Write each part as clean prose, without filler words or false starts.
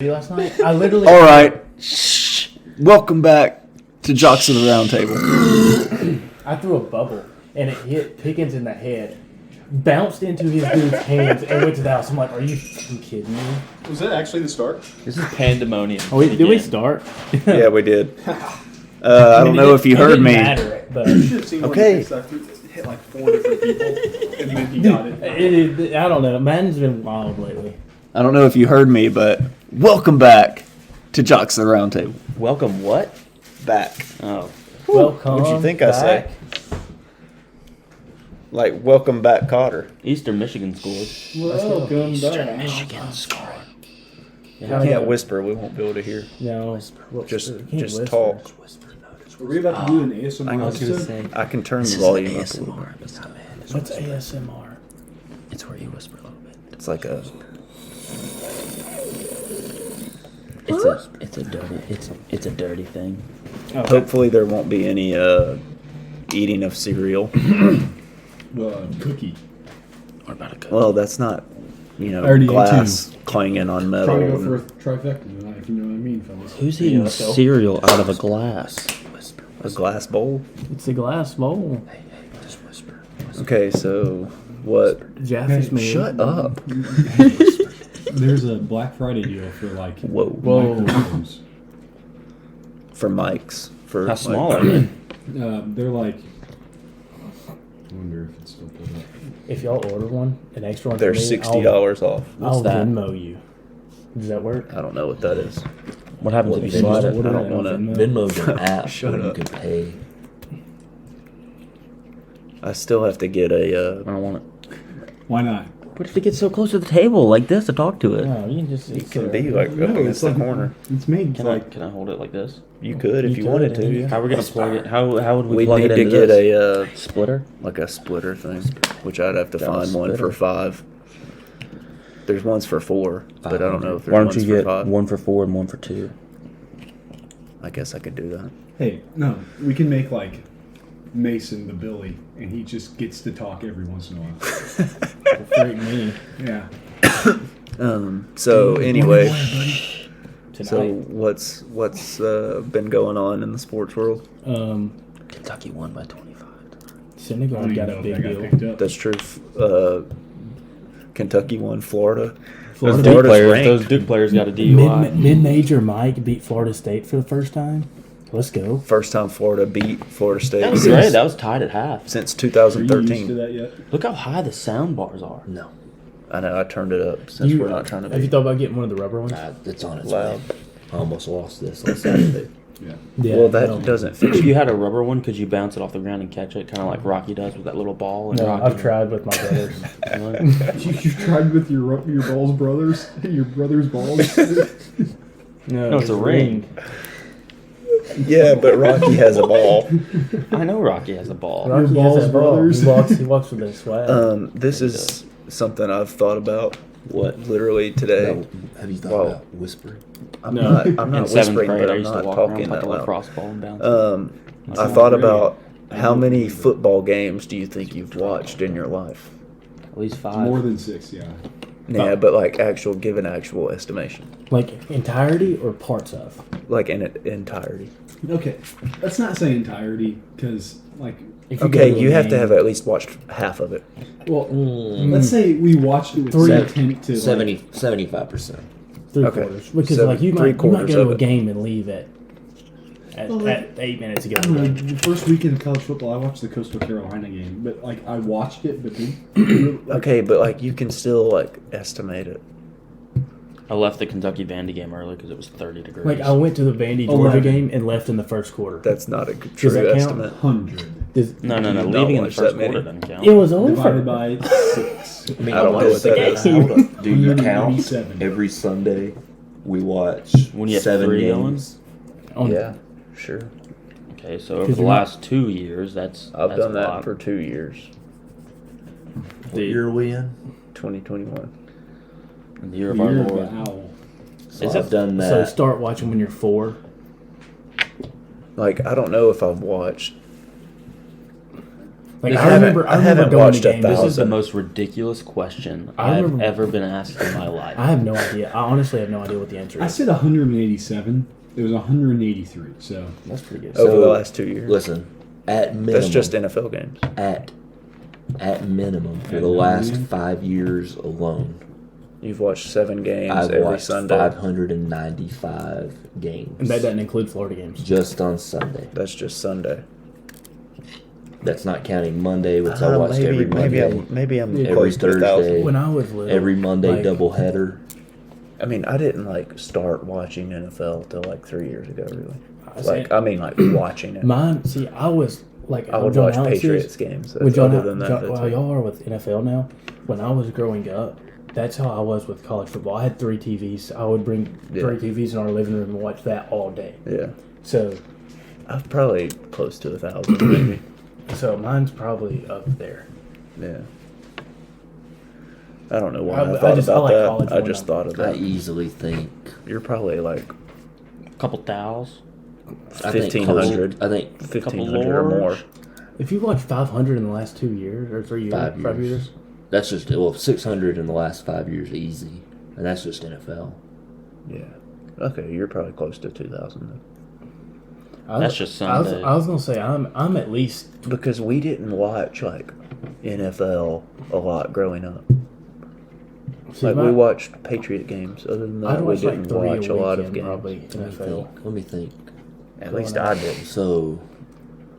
Last night. I literally. All right. Shh. Welcome back to Jocks of the Round Table. I threw a bubble and it hit Pickens in the head, bounced into his dude's hands, and went to the house. I'm like, "Are you fucking kidding me?" Was that actually the start? This is pandemonium. Oh, did we start? Yeah, we did. I don't know if you heard me. But You should have seen Okay. one of the hit like 4 different people, and then he got it. I don't know. Madden's been wild lately. I don't know if you heard me, but welcome back to Jocks of the Round Table. Welcome what? Back. Oh. Welcome. What'd you think I said? back. Like, welcome back, Cotter. Eastern Michigan scored. Welcome back. Michigan scored. How You can't about- whisper. We won't be able to hear. No. Just You can't just whisper. talk. Are we about to do an ASMR I was episode? I can turn the volume up a little bit. What's ASMR? It's where you whisper a little bit. It's like a... It's a dirty thing. Oh, Hopefully there won't be any eating of cereal. Cookie. What about a cook? Well, that's not, I already ate glass clanging on metal. Trying to go for a trifecta tonight, if you know what I mean, fellas. Who's eating cereal out of a glass? A glass bowl. It's a glass bowl. Just whisper. Okay, so what? Jaffe's made. Shut up. There's a Black Friday deal for like Whoa. microphones. For mics. For How small are they? They're like. I wonder if it's still pulled up. If y'all order one, an extra one. They're for me, $60 off. I'll that? Venmo you. Does that work? I don't know what that is. What happens if you Venmo? slide it? Order I don't it on wanna- Venmo. Venmo's an app Shut where you up. can pay. I still have to get I a. don't want it. Why not? What if it gets so close to the table like this to talk to it? No, you can just. It can be like up No, against the corner. It's made Can like. I hold it like this? You could if You you wanted could, to. yeah. Yeah. How are we gonna plug it? How would we We plug need it to into get this? a Splitter. like a splitter thing, which I'd have to Got a find one for splitter. $5. There's ones for $4, but I don't know if there's Why don't ones you for get $5. one for $4 and one for $2? I guess I could do that. Hey, no, we can make like Mason the Billy, and he just gets to talk every once in a while. Freak me Yeah. So anyway, tonight. so what's been going on in the sports world? Kentucky won by 25. Senegal I got don't a even big know if that got deal. picked up. That's true. Kentucky won Florida. Florida Those Duke Florida's players, ranked. those Duke players got a DUI. Mid-major Mike beat Florida State for the first time. Let's go. First time Florida beat Florida State That was great. That was tied at half. since Are you used to 2013. that yet? Look how high the sound bars are. No, I know. I turned it up since we're not trying to Have you be thought about getting one of the rubber ones? it's on its loud. way. I almost lost this on Saturday. Yeah. Yeah. Well, that no. doesn't fit. If you had a rubber one, could you bounce it off the ground and catch it, kind of like Rocky does with that little ball? And No, Rocky, I've tried with my brothers. You tried with your balls, brothers? Your brother's balls? No, it's a ring. Yeah, but Rocky has a ball. I know Rocky has a ball. Rocky has balls, that ball. brothers. He walks with a swag. This is something I've thought about. What? Literally today. No, have you thought Wow. about whispering? I'm No. not. I'm In not seventh whispering, grade, but I I'm used to not walk around talking with that a loud. lacrosse ball and bounce it. I That's thought great. about I how know many what you football games do you think you've watched in your life? At least 5. More than 6, yeah. Yeah, but like give an actual estimation, Like entirety or parts of? like in entirety. Okay, let's not say entirety, because, like, If Okay, go to you a have to game- have at least watched half of it. well, let's say we watched it with Three. the intent to, 75%. three Okay. quarters. Because So like you might three-quarters go of to a it. game and leave at Well, like, 8 minutes ago. I don't know, the first weekend of college football, I watched the Coastal Carolina game, but, like, I watched it, but then... Okay, but like you can still like estimate it. I left the Kentucky Vandy game early because it was 30 degrees. Like I went to the Vandy Georgia 11. game and left in the first quarter. That's not a Does true that count? estimate. 100 Does- no, did not leaving in the watch first that many. quarter doesn't count. It was over. divided by 6. I mean, I don't know what that is. Hold up. Do you count 187. every Sunday we watch When you have 7 3 games? On- Yeah, sure. Okay, so over 'Cause the you're not- last 2 years, that's I've that's done a that lot. for 2 years. What year are we in? 2021. In the year of The our year of Lord. the owl. So Is I've it- done So that. start watching when you're 4. Like I don't know if I've watched Like I I remember haven't going watched to a games. This is the 1,000. most ridiculous question I I've remember- ever been asked in my life. I have no idea. I honestly have no idea what the answer I is. said 187. It was 183. So That's pretty good. Over So, the last 2 years. Listen, at minimum, That's just NFL games. at minimum for At the last minimum? 5 years alone, You've watched 7 games I've every watched Sunday. 595 games And that doesn't include Florida games. just on Sunday. That's just Sunday. That's not counting Monday, which I watched every Monday, maybe I'm Every close to 1,000. Thursday. When I was little, every Monday like, doubleheader. I mean, I didn't like start watching NFL till like 3 years ago. Really, see, like watching it. mine. See, I was like, I would John watch Allen's Patriots games. When John, Other than that, John, that's well, it. y'all are with NFL now. When I was growing up, that's how I was with college football. I had 3 TVs. I would bring Yeah. 3 TVs in our living room and watch that all day. Yeah, So, I'm probably close to 1,000, maybe. so mine's probably up there. Yeah. I don't know why I I thought just- I about like that. college I more just than- thought of I that. easily think. You're probably like Couple thous. I think 1,500. I think 1,500 or more. lords. If you watched 500 in the last 2 years or 3 years, 5 years. years, That's just 600 in the last 5 years, easy, and that's just NFL. Yeah. Okay, you're probably close to 2,000 then. That's just I was, Sunday. I was gonna say I'm at least Because we didn't watch like NFL a lot growing up. see, Like my- we watched Patriot games. Other than I'd that, we watch like didn't 3 watch a lot of weekend, games. probably NFL. Let me think. At least I did. So,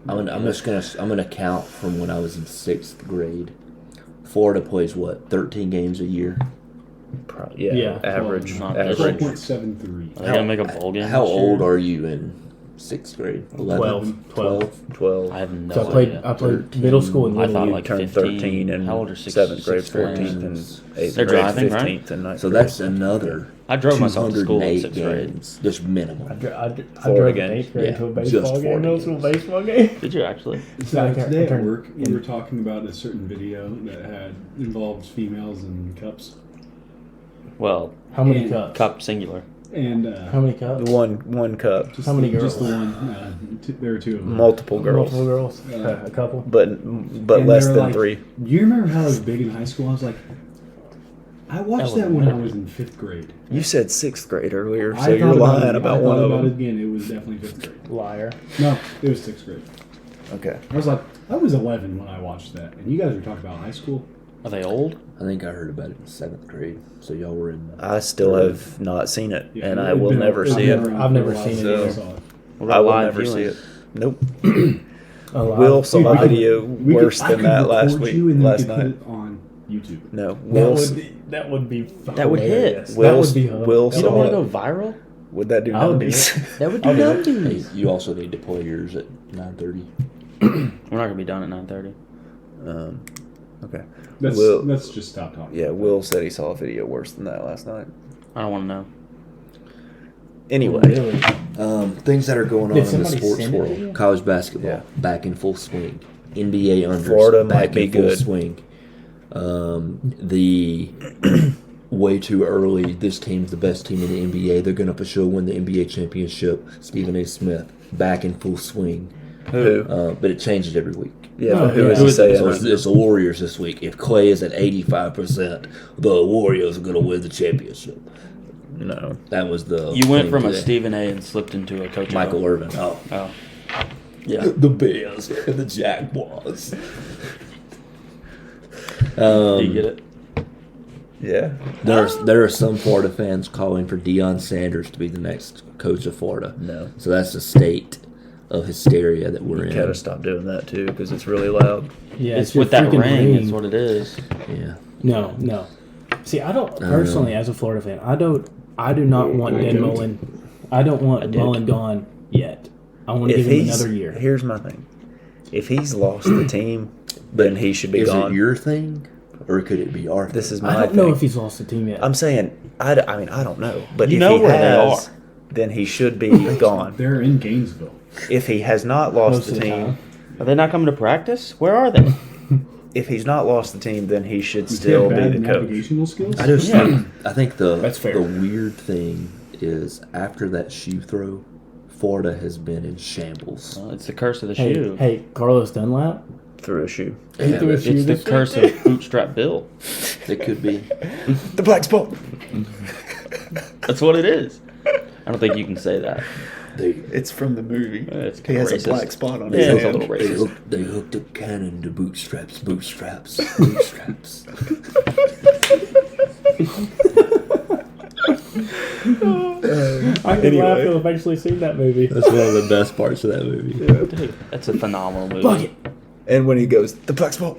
I'm gonna count from when I was in 6th grade. Florida plays what, 13 games a year? Yeah, Yeah. average. Not Average. 12.73. Are they gonna make a bowl game? How this year? old are you in 6th grade? 11? 12. 12. I have no So I idea. played middle school and I little thought league. like turned 15. 13 in How old are 7th grade, sixth graders? 14th and 8th They're grade, driving, right? 15th and 9th So grade. that's another I drove myself to school in 208 sixth grade. games, just minimum. I Florida drove in games. 8th grade Yeah, to a just baseball game, Florida middle school games. baseball game. Did you actually? So I today at turned- work, we were talking about a certain video that had involved females and cups. Well, How many And cups? Cup singular. And How many cups? One cup. just How many Just the girls? one. There were 2 of them. Multiple girls. Multiple girls. Yeah. A couple. But And less they were than like, 3. Do you remember how it was big in high school? I was like, I watched that when I was in 5th grade. You said 6th grade earlier, so I you're thought lying it, about I one thought of about them. it again. It was definitely 5th grade. Liar. No, it was 6th grade. Okay. I was like, I was 11 when I watched that, and you guys were talking about high school. Are they old? I think I heard about it in 7th grade. So y'all were in. I still have not seen it, Yeah, and it I had will been- never it had see been it. around I've for a never while seen it since I either. saw it. What about I will live never see viewing? it. Nope. Oh, Will saw Dude, a I could- video we worse could- I than could that last record week, you and then we last could night. Put it on YouTube. No, That Will. would be That would hit. hilarious. Will- That would be Will You don't saw want to it. go viral? Would that do I'll do numbers? That would do I'll do it. numbers. Hey, you also need to play yours at 9:30. We're not gonna be done at 9:30. Okay. Let's Will- let's just stop talking. Yeah, Will said he saw a video worse than that last night. I don't want to know. Anyway, Really? Things that are going on Did in the somebody sports send it to you? world. College basketball Yeah. back in full swing. NBA unders Florida back might be in full good. swing. The way too early. This team's the best team in the NBA. They're gonna for sure win the NBA championship. Stephen A. Smith back in full swing. who? But it changes every week. Yeah, Oh, but who yeah. is Who he is saying? So it's the Warriors this week. If Clay is at 85%, the Warriors are gonna win the championship. No. That was the You went thing from a today. Stephen A. and slipped into a Coach Michael O. Irvin. Oh, Oh. Yeah. the Bears and the Jaguars. Do you get it? Yeah. There are some Florida fans calling for Deion Sanders to be the next coach of Florida. No. So that's the state of hysteria that we're You in. gotta stop doing that too, because it's really loud. Yeah, It's your with that freaking ring. Is what it is. Yeah. No. See, I don't personally, as a Florida fan, I do not want Dan Mullen. I don't want Mullen gone yet. I want to If give him he's another year. here's my thing. If he's lost the team, then he should be Is gone. it your thing, or could it be our thing? This is my I don't thing. know if he's lost the team yet. I'm saying, I mean, I don't know. But You if know he where they has, are. then he should be gone. They're in Gainesville. If he has not lost Most the of the team, time. Are they not coming to practice? Where are they? if he's not lost the team, then he should Does he still have be bad the coach. navigational skills? I just I think That's fair. the weird thing is after that shoe throw, Florida has been in shambles. Well, it's the curse of the shoe. Hey, Carlos Dunlap, threw a shoe. He threw a shoe It's the this curse of Bootstrap Bill. It could be. The black spot. That's what it is. I don't think you can say that. It's from the movie. It's He kinda has racist. a black spot on Yeah, his it's a hand. little racist. They hooked a cannon to bootstraps, bootstraps, bootstraps. I can laugh because I've actually seen that movie. That's one of the best parts of that movie. Dude, that's a phenomenal movie. Bucket. And when he goes, the black spot.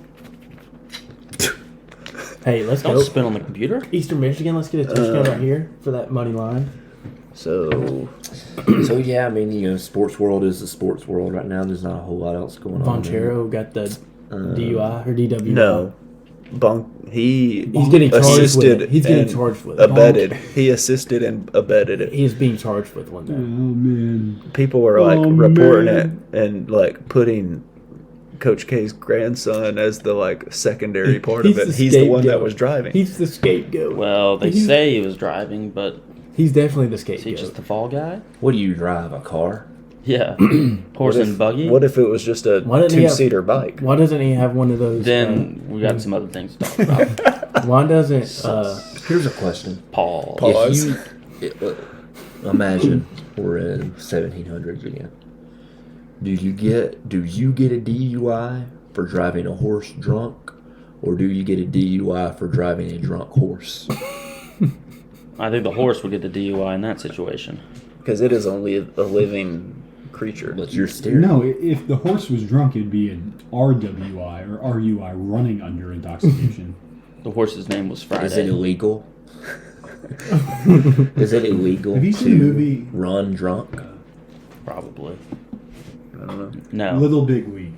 Hey, let's Don't go. spin on the computer. Eastern Michigan, let's get a touchdown right here for that money line. So, So yeah, I mean, you know, sports world is the sports world right now. There's not a whole lot else going on. Vonchero got the DUI or DWI. no. He's He's getting charged with assisted it. He's getting and charged with it. abetted. He assisted and abetted it. He is being charged with one Oh now. man. People were like Oh, reporting man. it and like putting Coach K's grandson as the like secondary part of He's it. the He's the one that scapegoat. was driving. He's the scapegoat. Well, they He's- say he was driving, but He's definitely the is he scapegoat. just the fall guy? What do you drive? A car? Yeah. Horse and buggy? What if it was just a Why didn't he have- two-seater bike? Why doesn't he have one of those? Then we got some other things to talk about. Why doesn't? Here's a question. Paul. Pause. If you imagine we're in 1700s again. Do you get a DUI for driving a horse drunk, or do you get a DUI for driving a drunk horse? I think the horse would get the DUI in that situation. Because it is only a living creature. But you're steering. No, if the horse was drunk, it'd be an RWI or RUI, running under intoxication. The horse's name was Friday. Is it illegal? Is it illegal Have you seen the to movie run drunk? Probably. I don't know. No. Little Big League?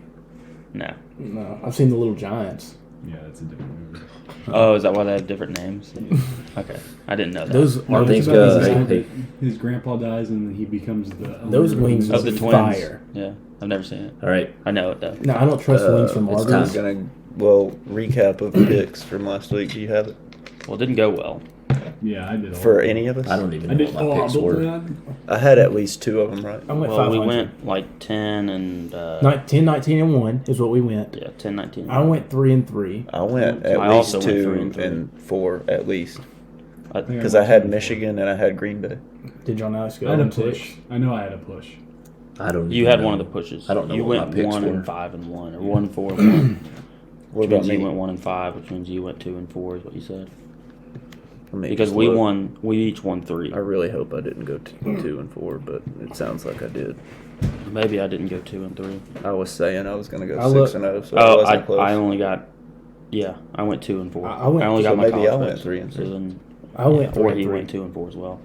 No. No, I've seen the Little Giants. Yeah, that's a different movie. Oh, is that why they have different names? Okay. I didn't know that. Those I are think His, his grandpa dies and then he becomes the owner Those of wings of the is twins. fire. Yeah. I've never seen it. all right. I know it though. No, I don't trust wings from it's Arby's. time. Recap of picks from last week. Do you have it Well, it didn't go well. Yeah, I did. for any of us? I don't even I know did. what my picks were. I had at least two of them right. I went Well, we 500. went like 10 and 10, 19, and 1 is what we went. yeah, 10, 19. I went 3 and 3. I went at I least also went 3 two and 3. and 4 at least. Yeah. Because I had Michigan and I had Green Bay. Did y'all know I had a 6? push. I know I had a push. I don't. You even had know. one of the pushes. I don't know You what went my picks 1 were. and 5 and 1, or 1, 4 and 1. What Which about means you me? went 1 and 5, which means you went 2 and 4 is what you said. Let me Because just we look. won, we each won 3. I really hope I didn't go 2 and 4, but it sounds like I did. Maybe I didn't go 2 and 3. I was saying I was going to go I 6 look- and 0, so Oh, it wasn't close. I only got, yeah, I went 2 and 4. I went- only so got my maybe I college went picks. 3 and 3. So then, I went 3 or and he 3. went 2 and 4 as well.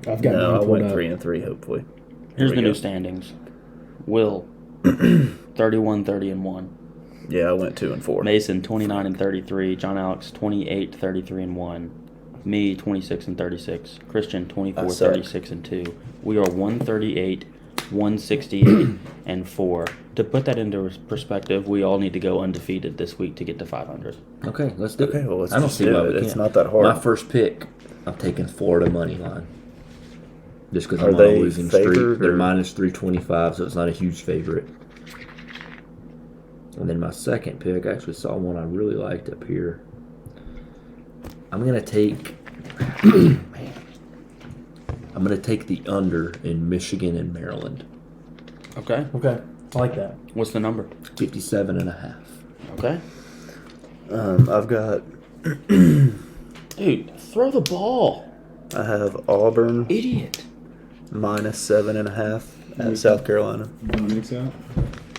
I've got No, mine I pulled went up. 3 and 3, hopefully. Here's we the go. new standings. Will, 31, 30 and 1. Yeah, I went 2 and 4. Mason, 29 and 33. John Alex, 28, 33 and 1. Me, 26 and 36. Christian, 24, I suck. 36 and 2. We are 138, 168 and 4. To put that into perspective, we all need to go undefeated this week to get to 500. Okay, let's do it. Okay, well, let's I don't just see do why it. we It's can't. not that hard. My first pick, I'm taking Florida money line. Just because Are I'm on a they losing streak. favored, They're or- minus 325, so it's not a huge favorite. And then my second pick, I actually saw one I really liked up here. I'm gonna take. Man, I'm gonna take the under in Michigan and Maryland. Okay. Okay, I like that. What's the number? 57 and a half. Okay. I've got. Dude, throw the ball. I have Auburn Idiot. minus 7.5 at South Carolina. Bo Nix out.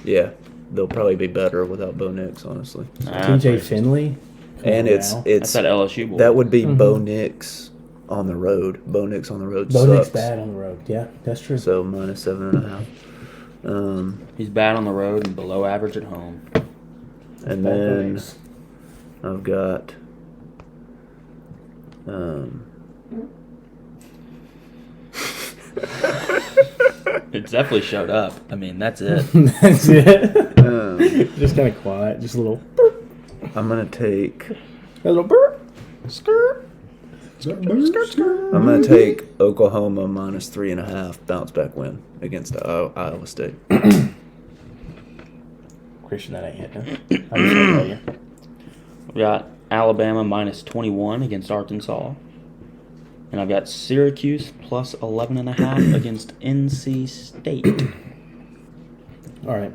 Yeah, they'll probably be better without Bo Nix, honestly. TJ Finley. Come And on it's now. That's it's that LSU boy. that would be Bo Nix on the road. Bo Nix on the road Bo Nix sucks. bad on the road. Yeah, that's true. So minus 7.5. He's bad on the road and below average at home. And Bad for then Nix. I've got It's definitely showed up. I mean, that's it. That's it. Just kind of quiet. Just a little burp. I'm gonna take A little burp. Skirt. I'm gonna take Oklahoma minus 3.5 bounce back win against Iowa State. Christian, that ain't hitting. I just want to tell you. I've got Alabama minus 21 against Arkansas. And I've got Syracuse plus 11.5 against NC State. All right.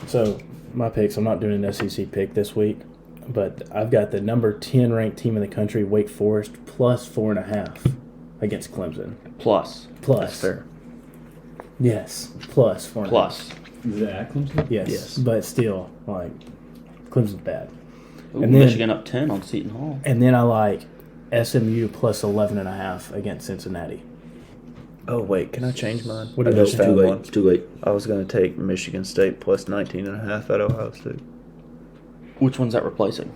So my picks. I'm not doing an SEC pick this week, but I've got the number 10 ranked team in the country, Wake Forest, plus 4.5 against Clemson. Plus. Plus. Fair. Yes. Plus 4.5. Plus. Is it at Clemson? Yes. Yes. But still, like, Clemson's bad. Ooh, And then- Michigan up 10 on Seton Hall. And then I like SMU plus 11.5 against Cincinnati. Oh wait, can I change mine? What I did you just say? found Too late. one. It's too late. I was gonna take Michigan State plus 19.5 at Ohio State. Which one's that replacing?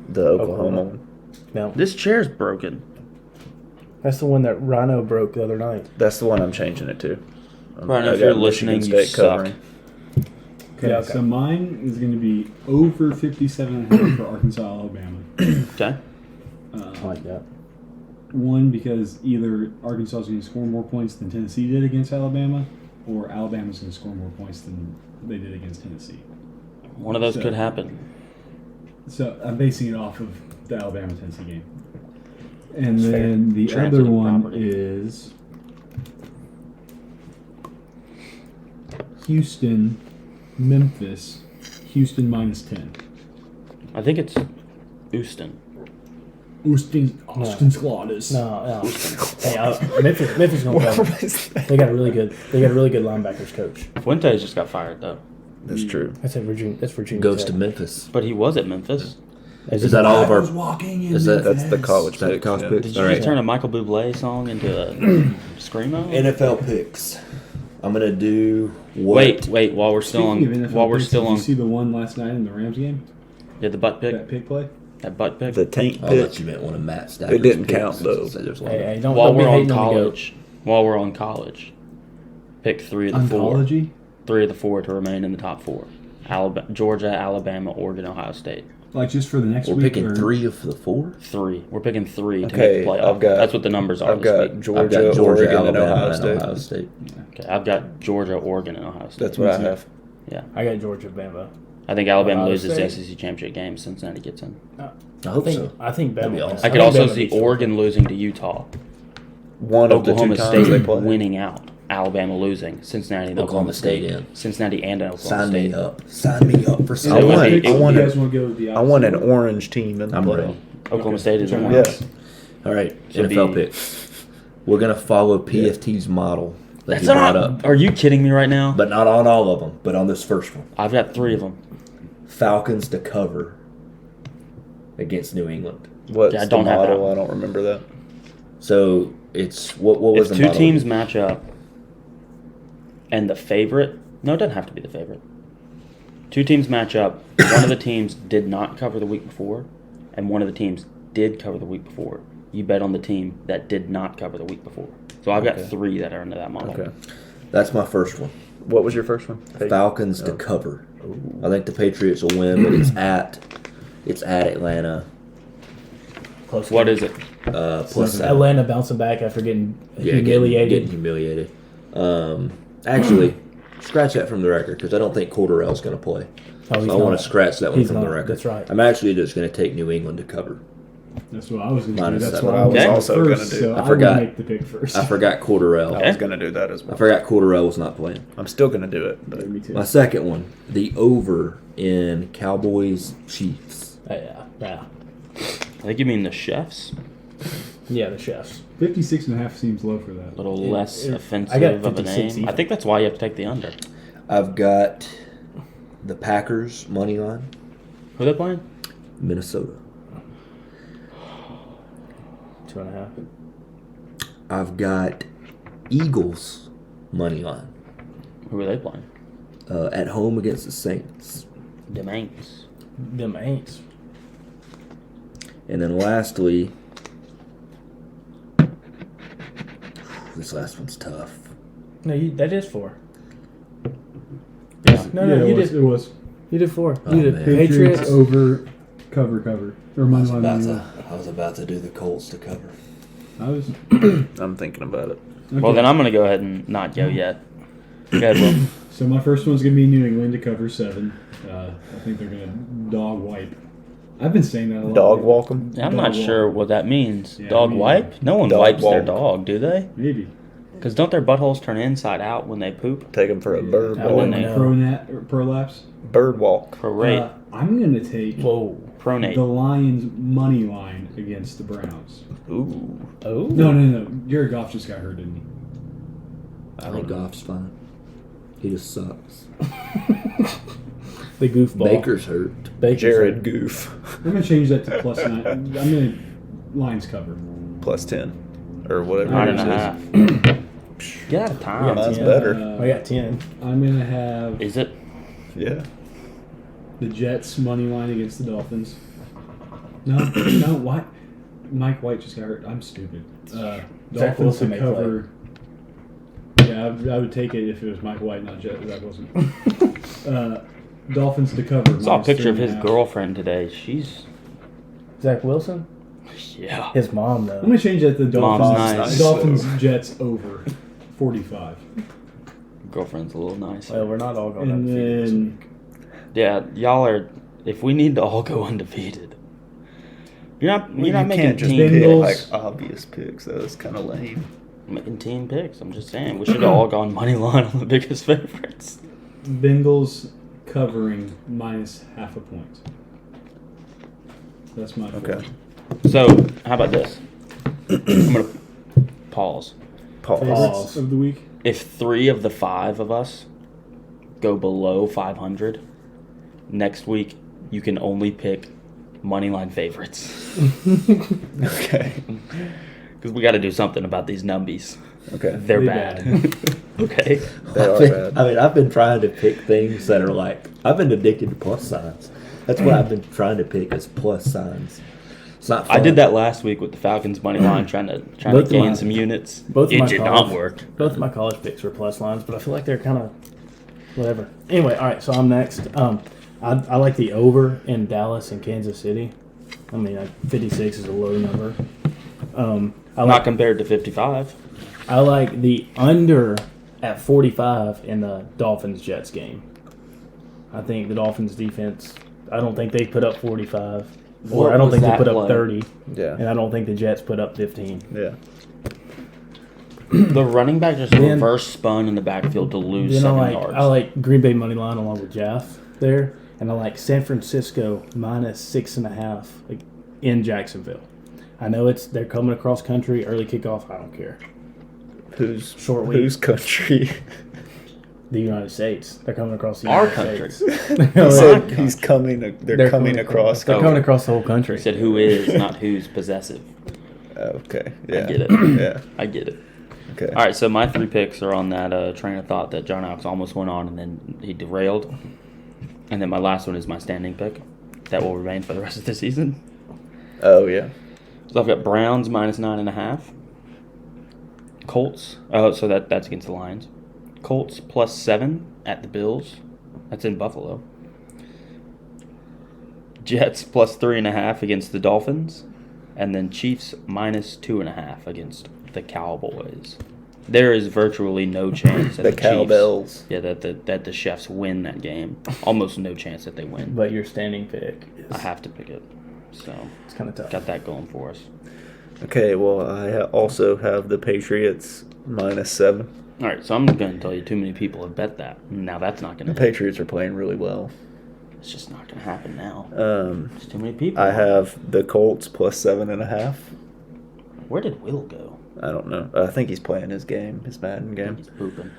The Oklahoma Oklahoma. one. No, This chair's broken. that's the one that Rhino broke the other night. That's the one I'm changing it to. Rhino, I if you're got listening, Michigan you State suck. covering. Okay, Yeah, okay. so mine is going to be over 57.5 for Arkansas, Alabama. Okay. I like that. One, because either Arkansas is going to score more points than Tennessee did against Alabama, or Alabama's going to score more points than they did against Tennessee. One of those So- could happen. So I'm basing it off of the Alabama-Tennessee game. And That's fair. then the other Transitive one property. is Houston, Memphis, Houston minus 10. I think it's Houston. Austin Slaughters. No. Hey, Memphis gonna cover. They got a really good linebackers coach. Fuentes just got fired, though. That's true. That's Virginia. Goes Tech. to Memphis. But he was at Memphis. Is Is that all of our? walking in Is that- That's the college Is that picks, college yeah. picks? Did you All just right. turn a Michael Bublé song into a Screamo? NFL picks. I'm gonna do what? Wait. While we're still Speaking of on, NFL while we're picks, still did on, you see the one last night in the Rams game? yeah, the butt pick, That pick play? that butt pick. The tank I thought pick. you meant one of Matt Stafford's It didn't picks. count, though. So there's one. Hey, don't, while don't be we're on hating on the goat. college, pick 3 of the 4. Oncology? 3 of the 4 to remain in the top 4. Georgia, Alabama, Oregon, Ohio State. Like just for the next We're week? picking or- 3 of the 4. 3. We're picking 3 to Okay, make the playoff. I've got- That's what the numbers are I've this got week. Georgia, I've got Georgia, Oregon, and Alabama, Ohio and State. Ohio State. Okay, I've got Georgia, Oregon, and Ohio State. That's what I have. Yeah, I got Georgia, Bama. I think Alabama Ohio loses the State. SEC championship game. Cincinnati gets in. I hope so. I think That'd Bama. be wins. awesome. I could think also Bama see beats Oregon losing to Utah. One of the Oklahoma two times they State play. winning out. Alabama losing. Cincinnati and Oklahoma State in. Cincinnati and Oklahoma Sign State. me up. Sign me up for I something. would want, be- I it would want, You a- guys want to go with the I want an opposite? orange team in the I'm play. ready. Oklahoma Okay. State is Yeah. in. Yes. All right, So NFL be- picks. We're gonna follow PFT's model that That's he brought not. up, Are you kidding me right now? but not on all of them. But on this first one, I've got 3 of them. Falcons to cover against New England. What's Yeah, I the don't have that model? one. I don't remember that. So it's what was If the 2 model? teams match up, and the favorite, no, it doesn't have to be the favorite. 2 teams match up. One of the teams did not cover the week before, and one of the teams did cover the week before. You bet on the team that did not cover the week before. So I've got Okay. 3 that are into that model. Okay. That's my first one. What was your first one? Falcons to cover. I think the Patriots will win, but it's at Atlanta. Close What game. is it? Plus 7. Atlanta bouncing back after getting humiliated. Getting humiliated. Actually, scratch that from the record because I don't think Corderell's going to play. Oh, he's So I want not. to scratch that one He's from the not. record. That's right. I'm actually just going to take New England to cover. That's what I was going to do. Minus That's seven. what I was Okay. also first, gonna do. So I I forgot. would make the pick first. I forgot Corderell. I was gonna do that as I well. forgot Corderell was not playing. I'm still gonna do it. Yeah, But me too. My second one, the over in Cowboys Chiefs. Yeah. I think you mean the Chefs. Yeah, the Chefs. 56.5 seems low for that. A little Yeah, less I offensive got of a 56 name. even. I think that's why you have to take the under. I've got the Packers money line, Who are they playing? Minnesota. 2.5. I've got Eagles money line Who are they playing? at home against the Saints. Them Aints. Them ain'ts. And then lastly, this last one's tough. No, that is 4. Yeah. No, yeah, you it did. was. You did 4. Oh, you did man. Patriots, Patriots. over cover. Or money line. I was about to do the Colts to cover. I was. I'm thinking about it. Well, then I'm going to go ahead and not go yet. Go ahead, Will. So my first one's going to be New England to cover 7. I think they're going to dog wipe. I've been saying that a lot. Dog lately. walk 'em? Yeah, I'm Dog not walk. sure what that means. Yeah, Dog me wipe? No one Dog wipes their walk. dog, do they? Maybe. Because don't their buttholes turn inside out when they poop? Take them for a bird I walk. wouldn't know. Prolapse. Bird walk. Parade. I'm going to take Whoa. Pronate. the Lions money line against the Browns. Ooh. Oh. No. Jared Goff just got hurt, didn't he? I think Goff's fine. He just sucks. The goofball. Baker's hurt. Baker's Jared hurt. Goof. I'm going to change that to +9. I'm going to Lions cover. +10. Or whatever. 9.5. Get out of We time. got Mine's 10. better. I got 10. I'm going to have Is it? Yeah. the Jets money line against the Dolphins. No, what? Mike White just got hurt. I'm stupid. Zach Dolphins Wilson to may cover. Yeah, I would take it if it was Mike White, not Zach Wilson. Dolphins to cover. I saw a picture of his -3.5. girlfriend today. She's. Zach Wilson? Yeah. His mom, though. I'm gonna change that to Dolphins. Mom's nice. Dolphins Jets over 45. Girlfriend's a little nice. Well, we're not all going And undefeated this then week. Yeah, y'all are. If we need to all go undefeated, you're not making can't just team pick Bengals. like obvious picks. That was kind of lame. making team picks. I'm just saying we should have all gone money line on the biggest favorites. Bengals covering -0.5 point. That's my Okay. four. So how about this? I'm gonna pause. Pause. Favorites of the week. If 3 of the 5 of us go below 500, next week you can only pick moneyline favorites Okay. because we got to do something about these numbies. Okay. They're They bad. bad. Okay. They are bad. I mean, I've been trying to pick things that are like, I've been addicted to plus signs. That's what I've been trying to pick as plus signs. It's not fun. I did that last week with the Falcons money line, trying to Both of gain my- some units. both of It my did college- not work. Both of my college picks were plus lines, but I feel like they're kind of whatever. Anyway, all right, so I'm next. I like the over in Dallas and Kansas City. I mean, 56 is a low number. I Not like compared to 55. I like the under at 45 in the Dolphins-Jets game. I think the Dolphins defense, I don't think they put up 45. Or What I don't was think they that put up play? 30. Yeah. And I don't think the Jets put up 15. Yeah. The running back just Then- reverse spun in the backfield to lose Then 7 yards. I like Green Bay money line along with Jaff there, and I like San Francisco -6.5 like, in Jacksonville. I know they're coming across country, early kickoff. I don't care. Who's Short week. whose country? The United States. They're coming across the Our United country. States. He They're said he's coming. They're coming across. They're coming across the whole country. He said who is, not who's possessive. Okay. Yeah. get it. Yeah. I get it. Okay. All right, so my 3 picks are on that train of thought that John Alex almost went on and then he derailed. And then my last one is my standing pick that will remain for the rest of the season. Oh yeah. So I've got Browns -9.5. Colts. Oh, so that's against the Lions. Colts +7 at the Bills. That's in Buffalo. Jets +3.5 against the Dolphins. And then Chiefs -2.5 against the Cowboys. There is virtually no chance that The Chiefs, cowbells. yeah, that the Chefs win that game. Almost no chance that they win. But your standing pick is I have to pick it. So it's kind of tough. got that going for us. Okay. Well, I also have the Patriots -7. All right, so I'm going to tell you too many people have bet that. Now that's not going The to happen. Patriots are playing really well. It's just not going to happen now. There's too many people. I have the Colts +7.5. Where did Will go? I don't know. I think he's playing his game, his Madden game. He's pooping.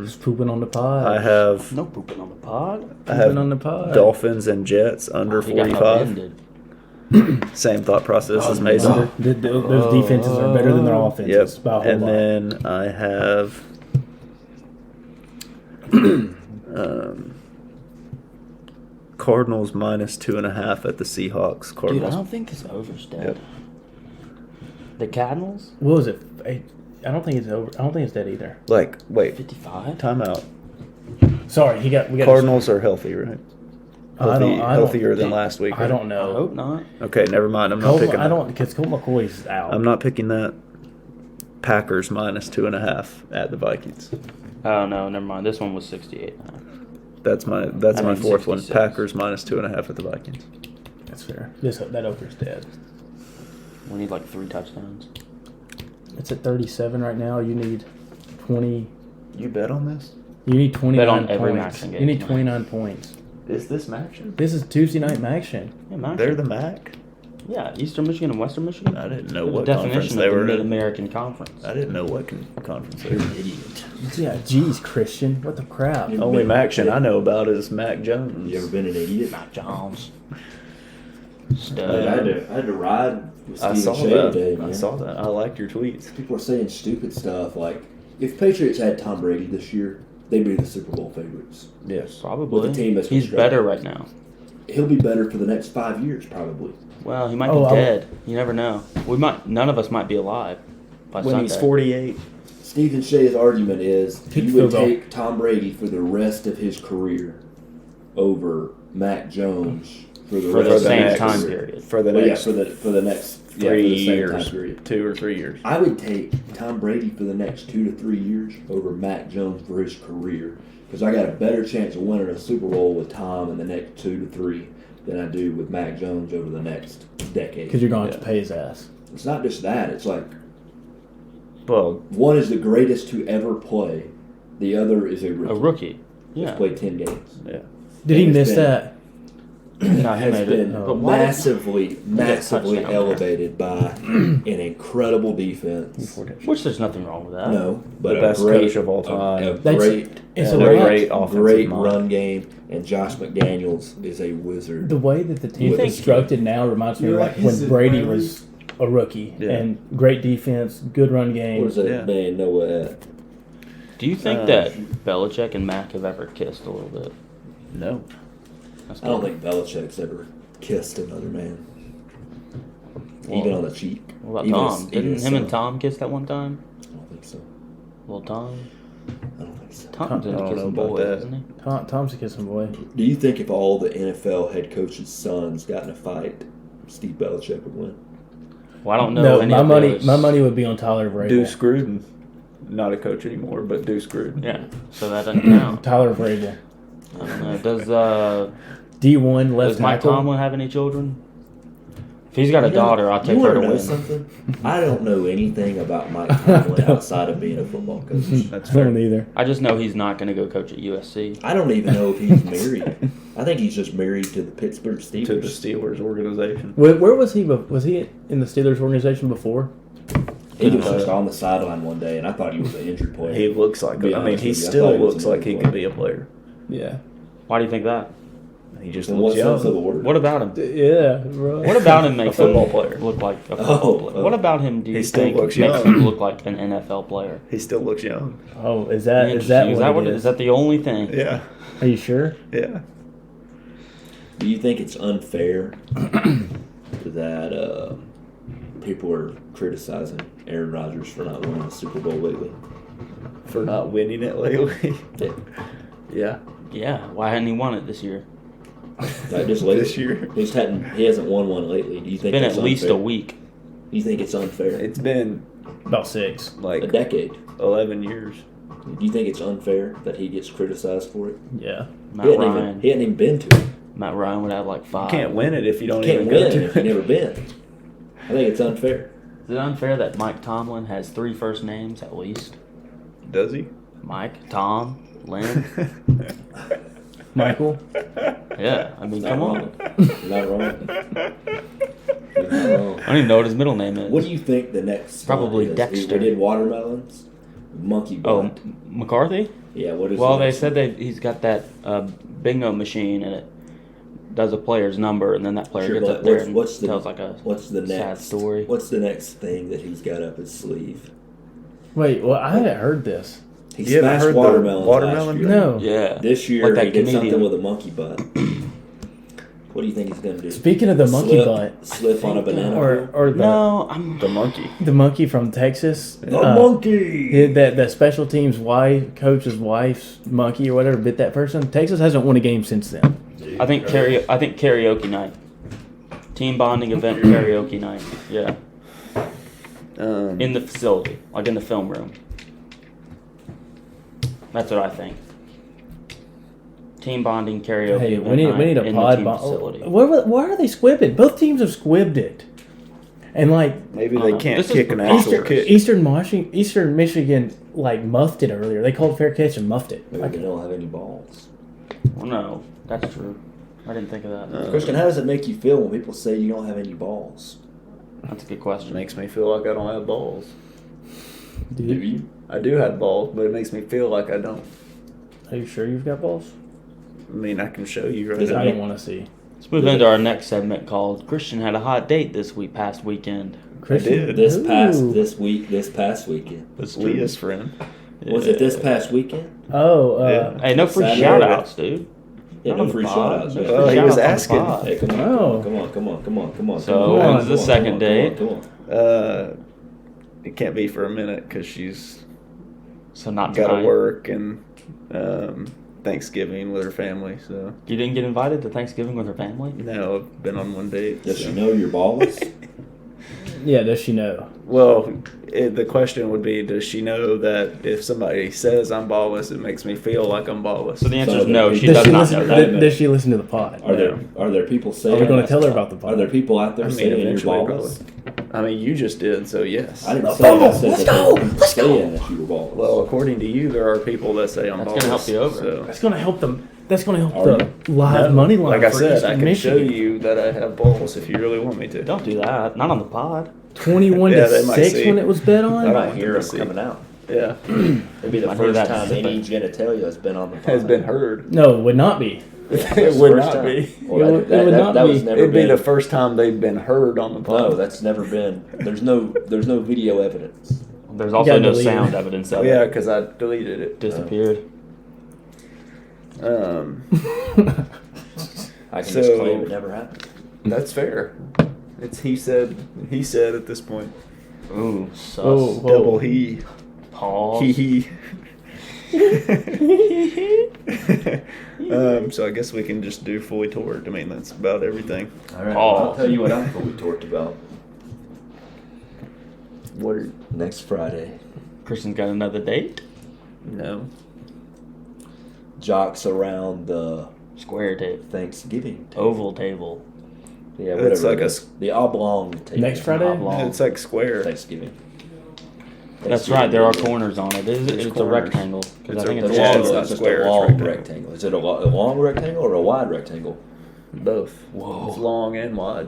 Just pooping on the pod. I have No pooping on the pod. I have Pooping on the pod. Dolphins and Jets under He got 45. upended. Same thought process as Oh, Mason. those defenses are better than their offenses. Yep. By a whole And lot. then I have Cardinals -2.5 at the Seahawks. Dude, I Cardinals. don't think this over's dead. Yep. The Cardinals? What was it? I don't think it's over. I don't think it's dead either. Like, wait, 55? timeout. Sorry, we got Cardinals are healthy, right? Healthy, healthier than last week. I right? don't I know. hope not. Okay, never mind. I'm not Colt, picking. I that. don't because Colt McCoy's out. I'm not picking that. Packers -2.5 at the Vikings. Oh no, never mind. This one was 68. That's my I mean, fourth one. 66. Packers minus 2.5 at the Vikings. That's fair. That over's dead. We need like 3 touchdowns. It's at 37 right now. You need 20. You bet on this? You need 29 Bet on every points. Maction game You need tonight. 29 points. Is this Maction? This is Tuesday night Maction. Yeah, Mac. They're the MAC? Yeah, Eastern Michigan and Western Michigan. I didn't know The what conference definition they of the were in. Mid-American Conference. I didn't know what conference they were in. Idiot. Yeah, geez, Christian. What the crap? You- Only Maction I know about is Mac Jones. You ever been an idiot? Mac Jones. I Stud. had to ride with I Stephen saw Shea that. today, man. I saw that. I liked your tweets. People are saying stupid stuff like, if Patriots had Tom Brady this year, they'd be the Super Bowl favorites. Yes. Probably. With the team that's He's constructed. better right now. He'll be better for the next 5 years, probably. Well, he might Oh, be I- dead. You never know. None of us might be alive by When Sunday. he's 48. Stephen Shea's argument is Kick you field would goal. take Tom Brady for the rest of his career over Mac Jones for the For rest the of same his time career. period. For the Well, next for the next 3 time years. period. 2 or 3 years. I would take Tom Brady for the next 2 to 3 years over Mac Jones for his career because I got a better chance of winning a Super Bowl with Tom in the next 2 to 3 than I do with Mac Jones over the next decade. Because you're going to pay his ass. It's not just that. It's like Well, one is the greatest to ever play, the other is a rookie. A rookie. He's Yeah. played 10 games. yeah. Did he And miss it's been- that? No, he Has made been it. But why did- massively touchdown there. elevated by an incredible defense. Which there's nothing wrong with that. No, but The a best great, coach of all time. A That's- great, it's a a great, lot. Great offensive great mind. run game, and Josh McDaniels is a wizard. The way that the team's think- constructed now reminds me of You're like right, when is it Brady Brady? was a rookie. Yeah. And great defense, good run game. Where's that Yeah. man Noah at? Do you think that Belichick and Mac have ever kissed a little bit? No. That's I don't good. think Belichick's ever kissed another man, even on the cheek. What about Even Tom? his- even Didn't his him and son. Tom kiss that one time? I don't think so. Little Tom? I don't think so. Tom's I into don't know kissing about boys, that. isn't he? Tom's a kissing boy. Do you think if all the NFL head coaches' sons got in a fight, Steve Belichick would win? Well, I don't know No, any my of money, those. my money would be on Tyler Vrabel. Deuce Gruden. Not a coach anymore, but Deuce Gruden. Yeah, so that doesn't count. Tyler Vrabel. I don't know. D1 left Does Mike tackle. Tomlin have any children? If he's got a You know, daughter, I'll take you her to wanna know win. something? I don't know anything about Mike Tomlin outside of being a football coach. That's I fair. don't either. I just know he's not going to go coach at USC. I don't even know if he's married. I think he's just married to the Pittsburgh To the Steelers. Steelers organization. Where was he? Was he in the Steelers organization before? He was just on the sideline one day, and I thought he was an injured player. He looks like. Be I mean, honest he with you, I still thought he was looks an like he injured could be a player. Yeah. Why do you think that? He just In looks what sense of the young. word? What about him? Yeah, bro. What about him makes A football him player. look like a Oh, football player? oh. What about him do you He still think looks makes young. him look like an NFL player? He still looks young. Oh, is that Interesting. what it Is that the only thing? Yeah. Are you sure? Yeah. Do you think it's unfair that people are criticizing Aaron Rodgers for not winning the Super Bowl lately? For not winning it lately. Yeah. Yeah. Yeah. Why hadn't he won it this year? Not just lately. This year. He hasn't won one lately. Do you think Been that's at least unfair? a week. Do you think it's unfair? It's been About 6. like A decade. 11 years. Do you think it's unfair that he gets criticized for it? Yeah. Matt He Ryan. hadn't even been to it. Matt Ryan would have like 5. You can't win it if you don't You can't even go win to if you've never been. I think it's unfair. Is it unfair that Mike Tomlin has 3 first names at least? Does he? Mike, Tom, Lynn. Michael? Yeah. I mean, Not come wrong. on. You're not wrong. You're not wrong. I don't even know what his middle name is. What do you think the next Probably one is? Dexter. We did watermelons, monkey Oh, butt. McCarthy? Yeah, what is Well, the they next said one? he's got that bingo machine and it does a player's number, and then that player Sure, gets but up there what's- and what's the- tells like a What's the sad next story. What's the next thing that he's got up his sleeve? Wait, well, I haven't heard this. He You haven't smashed heard the watermelons watermelon last year. No. Yeah. This year Like that he did comedian. something with a monkey butt. What do you think he's gonna do? Speaking of the monkey Slip- butt, slip on a banana. or No, I'm. The monkey. the monkey from Texas. The monkey. That special team's coach's wife's monkey or whatever bit that person. Texas hasn't won a game since then. I think karaoke night. Team bonding event karaoke night. Yeah, in the facility, like in the film room. That's what I think. Team bonding karaoke. Hey, event we night need a in the pod team bond. facility. Why are they squibbing? Both teams have squibbed it, and like Maybe they can't This is kick an preposterous. actual kick. Eastern Michigan like muffed it earlier. They called fair catch and muffed it. Maybe Like, they don't have any balls. Well, no, that's true. I didn't think of that. Christian, how does it make you feel when people say you don't have any balls? That's a good question. Makes me feel like I don't have balls. Do you? I do have balls, but it makes me feel like I don't. are you sure you've got balls? I mean, I can show you right Does it I now. don't want to see. Let's move into our next segment called Christian had a hot date this past weekend. did. This Ooh. past weekend. It's Leah's friend. Was it this past weekend? Oh, Yeah. Hey, no free Saturday. shout outs, dude. Yeah, Not no on the free pod. shout outs. No Yeah. free Oh, he shout was outs on the asking. pod. Hey, come on, Oh. come on. So, Come when's on, the come second date? Come on. It can't be for a minute because she's So not got to tonight. work and Thanksgiving with her family. So You didn't get invited to Thanksgiving with her family? no, I've been on one date. Does so. she know you're ballless? yeah. Does she know? Well, the question would be, does she know that if somebody says I'm ballless, it makes me feel like I'm ballless? So the answer So is no. the- She Does does she not listen? know that. Does she listen to the pod? Are there people saying? Are we gonna that's tell her not- about the pod? Are there people out there I mean, saying you're eventually, ballless? I mean, you just did, so yes. I didn't say that. I said that there were people saying that you were ballless. Well, according to you, there are people that say I'm That's ballless. gonna help you over. So. That's gonna help them. That's gonna help Are the live money line. Like I for said, Eastern I can Michigan. show you that I have balls if you really want me to. Don't do that. Not on the pod. 21 Yeah, to they might 6 see. when it was bet I on. don't I want hear them them to see. coming out. Yeah, It'd be the I hear first that time sipping. anyone's gonna tell you it's been on the pod. has been heard. No, it would not be. It would not be. Well, It would that not was be. never It'd be been. the first time they've been heard on the pod. No, that's never been. There's no video evidence. There's also gotta no delete sound it. evidence of Yeah, it. because I deleted it. Disappeared. I can So- just claim it never happened. That's fair. It's he said at this point. Ooh, sus. Oh, whoa. Double he. Paul. He. So I guess we can just do fully torqued. I mean, that's about everything. All right. Paul. I'll tell you what I'm fully torqued about. What are Next Friday, Christian's got another date. no? Jocks around the Square table. Thanksgiving table. Oval table. Yeah, It's whatever. like it is. The oblong table. Next Friday? Oblong. It's like square. Thanksgiving. That's right. There are Thanksgiving. corners on it. It's There's a corners. rectangle. Because I It's think a- it's yeah, long. it's not It's just square, a it's long rectangle. rectangle. Is it a long rectangle or a wide rectangle? Both. Whoa. It's long and wide.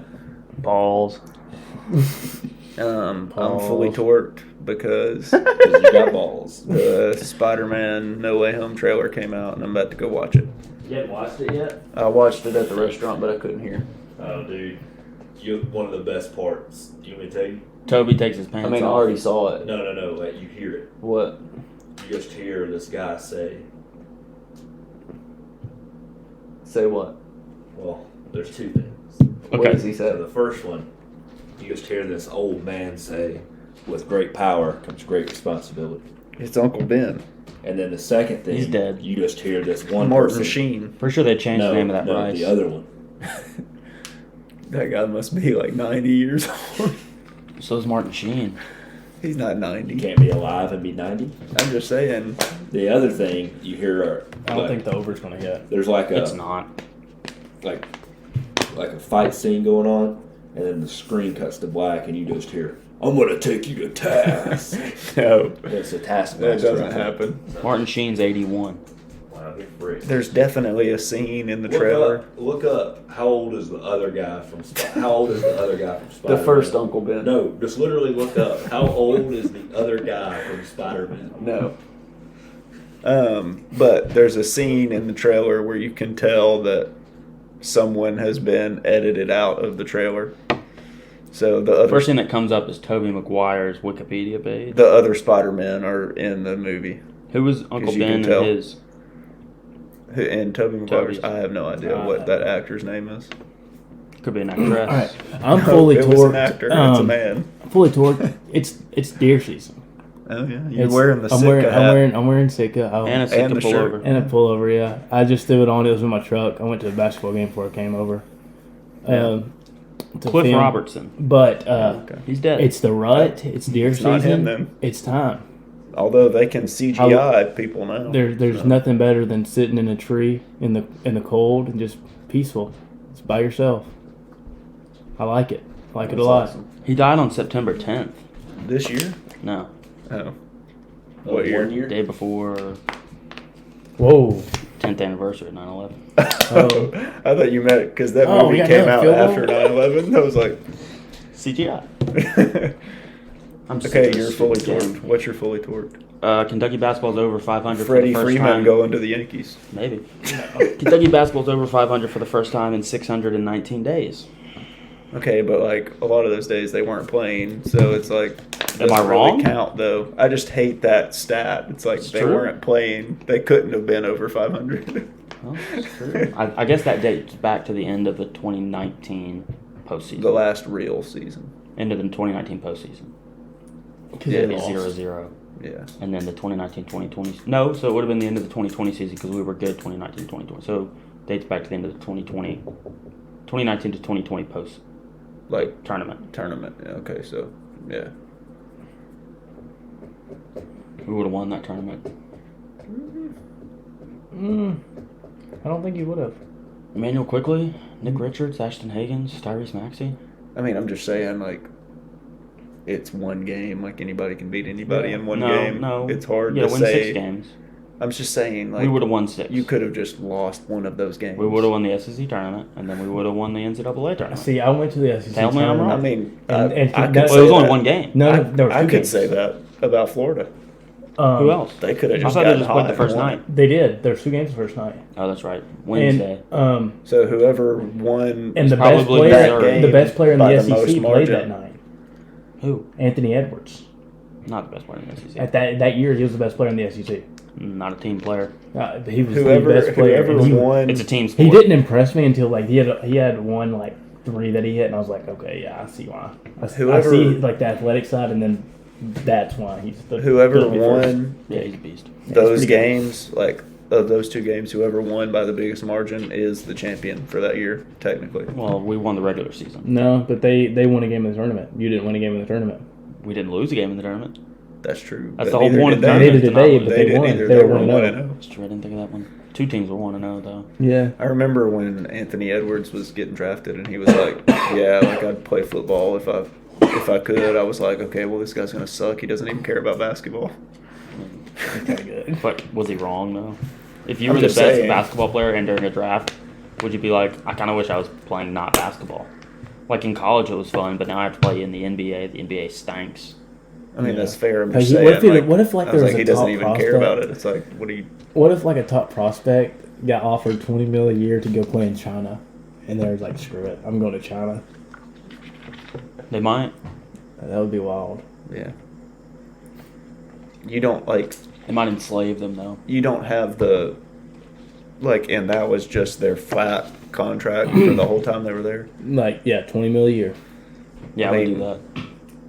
Balls. I'm fully torqued because Because you got balls. the Spider-Man No Way Home trailer came out, and I'm about to go watch it. You haven't watched it yet? I watched it at the restaurant, but I couldn't hear. Oh, dude. One of the best parts. You want me to tell you? Toby takes his pants I mean, I off. already saw it. No. Like, you hear it. What? You just hear this guy say, Say what? well, there's two things. What Okay. does he say? So the first one, you just hear this old man say, with great power comes great responsibility. It's Uncle Ben. And then the second thing, He's dead. you just hear this one Martin person. Sheen. Pretty sure they changed No, the name of that no, rice. the other one. That guy must be like 90 years old. So is Martin Sheen. He's not You 90. can't be alive and be 90. I'm just saying. The other thing you hear are, I don't think the over's gonna hit. there's like It's a not. like a fight scene going on, and then the screen cuts to black, and you just hear, "I'm gonna take you to task." No, It's a taskmaster. that doesn't happen. Martin Sheen's 81. Wow, good freak. There's definitely a scene in the trailer. Look up. How old is the other guy from? How old is the other guy from The Spider-Man? first Uncle Ben. No, just literally look up. How old is the other guy from Spider-Man? No. But there's a scene in the trailer where you can tell that someone has been edited out of the trailer. So the First other thing that comes up is Tobey Maguire's Wikipedia page. the other Spider-Men are in the movie. Who was Uncle you Ben can and tell. his? And Tobey Maguire's, Tobey's. I have no idea what that actor's name is. Could be an actress. All right, I'm fully it torqued. was an actor. It's a man. Fully torqued. It's deer season. Oh yeah, you're It's- wearing the I'm Sitka wearing, hat. I'm wearing Sitka. Oh, And a And Sitka the shirt. pullover. and a pullover. Yeah, I just threw it on. It was in my truck. I went to a basketball game before I came over. To Cliff film. Robertson. But Okay. He's dead. it's the rut. It's deer It's season. not him, then. It's time. Although they can CGI people now. There's so. nothing better than sitting in a tree in the cold and just peaceful. It's by yourself. I like it. I like it a That's lot. awesome. He died on September 10th. This year? No, Oh. What year? 1 year? day before Whoa. 10th anniversary of 9/11. Oh, I thought you meant because that Oh, movie we got came another out field goal? after 9/11. I was like, CGI. I'm okay, sick of you're this fully stupid game. torqued. What's your fully torqued? Kentucky basketball's over 500 Freddie for the first Freeman time. going to the Yankees. Maybe. Kentucky basketball's over 500 for the first time in 619 days. Okay, but like a lot of those days they weren't playing, so it's like Am I doesn't wrong? really count though. I just hate that stat. It's like It's they true. weren't playing. They couldn't have been over 500. Well, that's true. I guess that dates back to the end of the 2019 postseason. The last real season. End of the 2019 postseason. Because Yeah, they It'd be lost. 0-0. Yeah. And then the 2019-2020. No, so it would have been the end of the 2020 season because we were good 2019-2020. So dates back to the end of the 2019 to 2020 post Like tournament. tournament. Yeah, okay, so yeah. We would have won that tournament. I don't think you would have. Emmanuel Quickly, Nick Richards, Ashton Higgins, Tyrese Maxey. I mean, I'm just saying, like, it's one game. Like, anybody can beat anybody Yeah. in one No, game. no. It's hard You to gotta win say. 6 games. I'm just saying, like, We would have won 6. you could have just lost one of those games. We would have won the SEC tournament, and then we would have won the NCAA tournament. See, I went to the SEC Tell me I'm tournament. wrong. I mean, And- and I that- could well, say Well, it was only that. one game. No, there were I two could games. say that about Florida. Who else? They could have I just thought they gotten just hot played the and first won. night. They did. There were 2 games the first night. Oh, that's right. Wednesday. And So whoever won and the Probably best player, that game the best player in by the the most SEC played margin. that night. Who? Anthony Edwards. Not the best player in the SEC. At that year, he was the best player in the SEC. Not a team player. He was whoever the best player. whoever and he, won. It's a team sport. he didn't impress me until like he had one like 3 that he hit, and I was like, okay, yeah, I see why. I Whoever- see like the athletic side, and then that's why he's the Whoever the first. won Yeah, he's a beast. those pretty good. games, like of those 2 games, whoever won by the biggest margin is the champion for that year, technically. Well, we won the regular season. No, but they won a game in the tournament. You didn't win a game in the tournament. We didn't lose a game in the tournament. That's true. That's but the whole neither point did of the they. tournament. Neither did they, but They they didn't won. either. They They were were 1-0. 1-0. That's true. I didn't think of that one. 2 teams were 1-0 though. Yeah. I remember when Anthony Edwards was getting drafted, and he was like, "Yeah, like I'd play football if I could." I was like, "Okay, well this guy's gonna suck. He doesn't even care about basketball." Pretty good. But was he wrong though? If you I'm were the just best saying. basketball player and during a draft, would you be like, I kind of wish I was playing not basketball? Like in college it was fun, but now I have to play in the NBA. The NBA stinks. I mean, Yeah. that's fair. I'm Hey, just what saying. if it- like, what if, like, I was there like, was he a doesn't top even care prospect? about it. It's like, what do you? What if like a top prospect got offered $20 million a year to go play in China, and they're like, screw it, I'm going to China. They might. That would be wild. Yeah. You don't like. They might enslave them though. You don't have the. Like, and that was just their flat contract for the whole time they were there. Like, yeah, $20 million a year. Yeah, I I would mean, do that.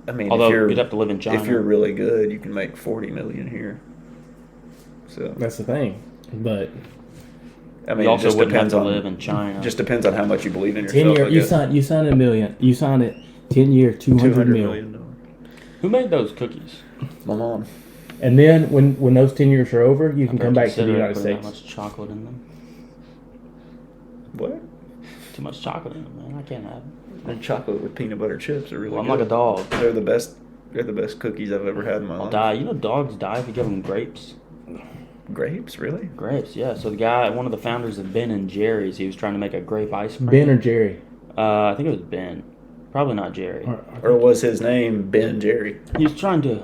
I mean, Although if you're you'd have to live in China. if you're really good, you can make $40 million here. So That's the thing. But I mean, you it also just wouldn't have depends to on live in China. just depends on how much you believe in 10 yourself. year, I you guess. sign $1 million. You sign it 10-year, $200 million. Who made those cookies? My mom. And then when those 10 years are over, you can come back to the Consider United putting that States. much chocolate in them. What? Too much chocolate in them, man. I can't have it. And chocolate with peanut butter chips are really Well, I'm good. like a dog. They're the best. They're the best cookies I've ever had in my I'll life. die. You know, dogs die if you give them grapes. Grapes, really? Grapes, yeah. So the guy, one of the founders of Ben and Jerry's, he was trying to make a grape ice cream. Ben or Jerry? I think it was Ben. Probably not Jerry. Or was his name Ben Jerry? He was trying to.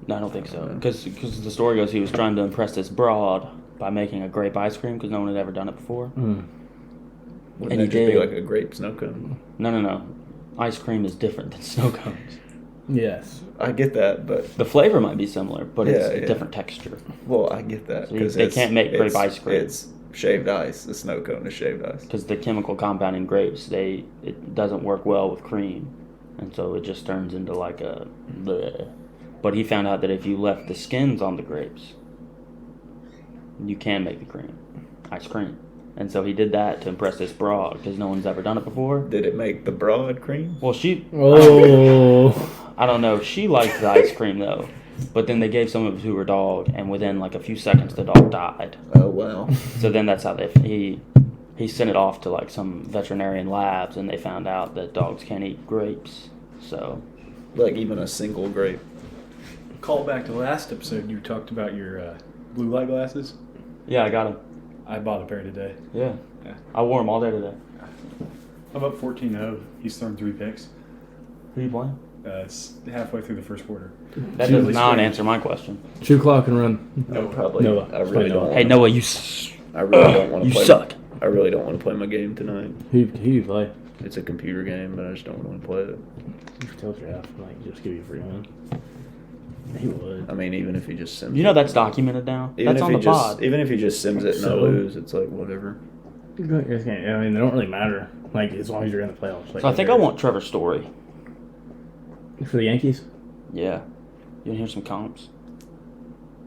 No, I don't think so. Because the story goes, he was trying to impress this broad by making a grape ice cream because no one had ever done it before. Mm. Wouldn't And that he just be did. like a grape snow cone? No. Ice cream is different than snow cones. Yes. I get that, but The flavor might be similar, but it's Yeah, a yeah. different texture. well, I get that So because they can't make grape ice cream. It's shaved ice. The snow cone is shaved ice. Because the chemical compound in grapes, it doesn't work well with cream, and so it just turns into like a bleh. But he found out that if you left the skins on the grapes, you can make the cream, ice cream. And so he did that to impress this broad because no one's ever done it before. Did it make the broad cream? Well, she, Oh. I don't know. She liked the ice cream though. But then they gave some of it to her dog, and within like a few seconds, the dog died. Oh wow. So then that's how he sent it off to like some veterinarian labs, and they found out that dogs can't eat grapes. So Like even a single grape. Call back to last episode. You talked about your blue light glasses. yeah, I got him. I bought a pair today. Yeah, Yeah. I wore them all day today. I'm up 14-0. He's thrown 3 picks. Who you playing? It's halfway through the first quarter. That does not answer my question. Shoe clock and run. No, Probably. Noah. I really don't. Hey Noah, you I really don't want to you play. suck. I really don't want to play my game tonight. Who you play? It's a computer game, but I just don't want to play it. You tell Jeff, like, just give you a free one. He would. I mean, even if he just sims You know it. that's documented now. Even That's if on he the just, pod. Even if he just sims it and I So? lose, it's like whatever. I mean, they don't really matter. Like, as long as you're in the playoffs. Like, So I think I want Trevor Story. for the Yankees. Yeah. You want to hear some comps?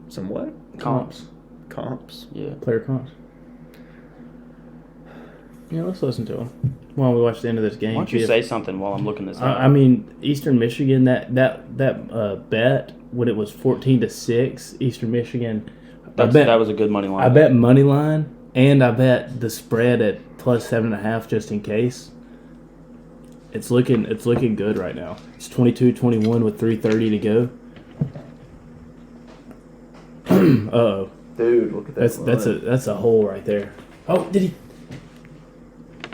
Some what? Comps. Comps. Yeah. Player comps. Yeah, let's listen to him while we watch the end of this game. Why don't you say something while I'm looking this up? I mean, Eastern Michigan. That bet when it was 14-6, Eastern Michigan. That was a good money line. I bet money line, and I bet the spread at plus 7.5 just in case. It's looking good right now. It's 22-21 with 3:30 to go. Uh-oh. Dude, look at that. That's a hole right there. Oh, did he?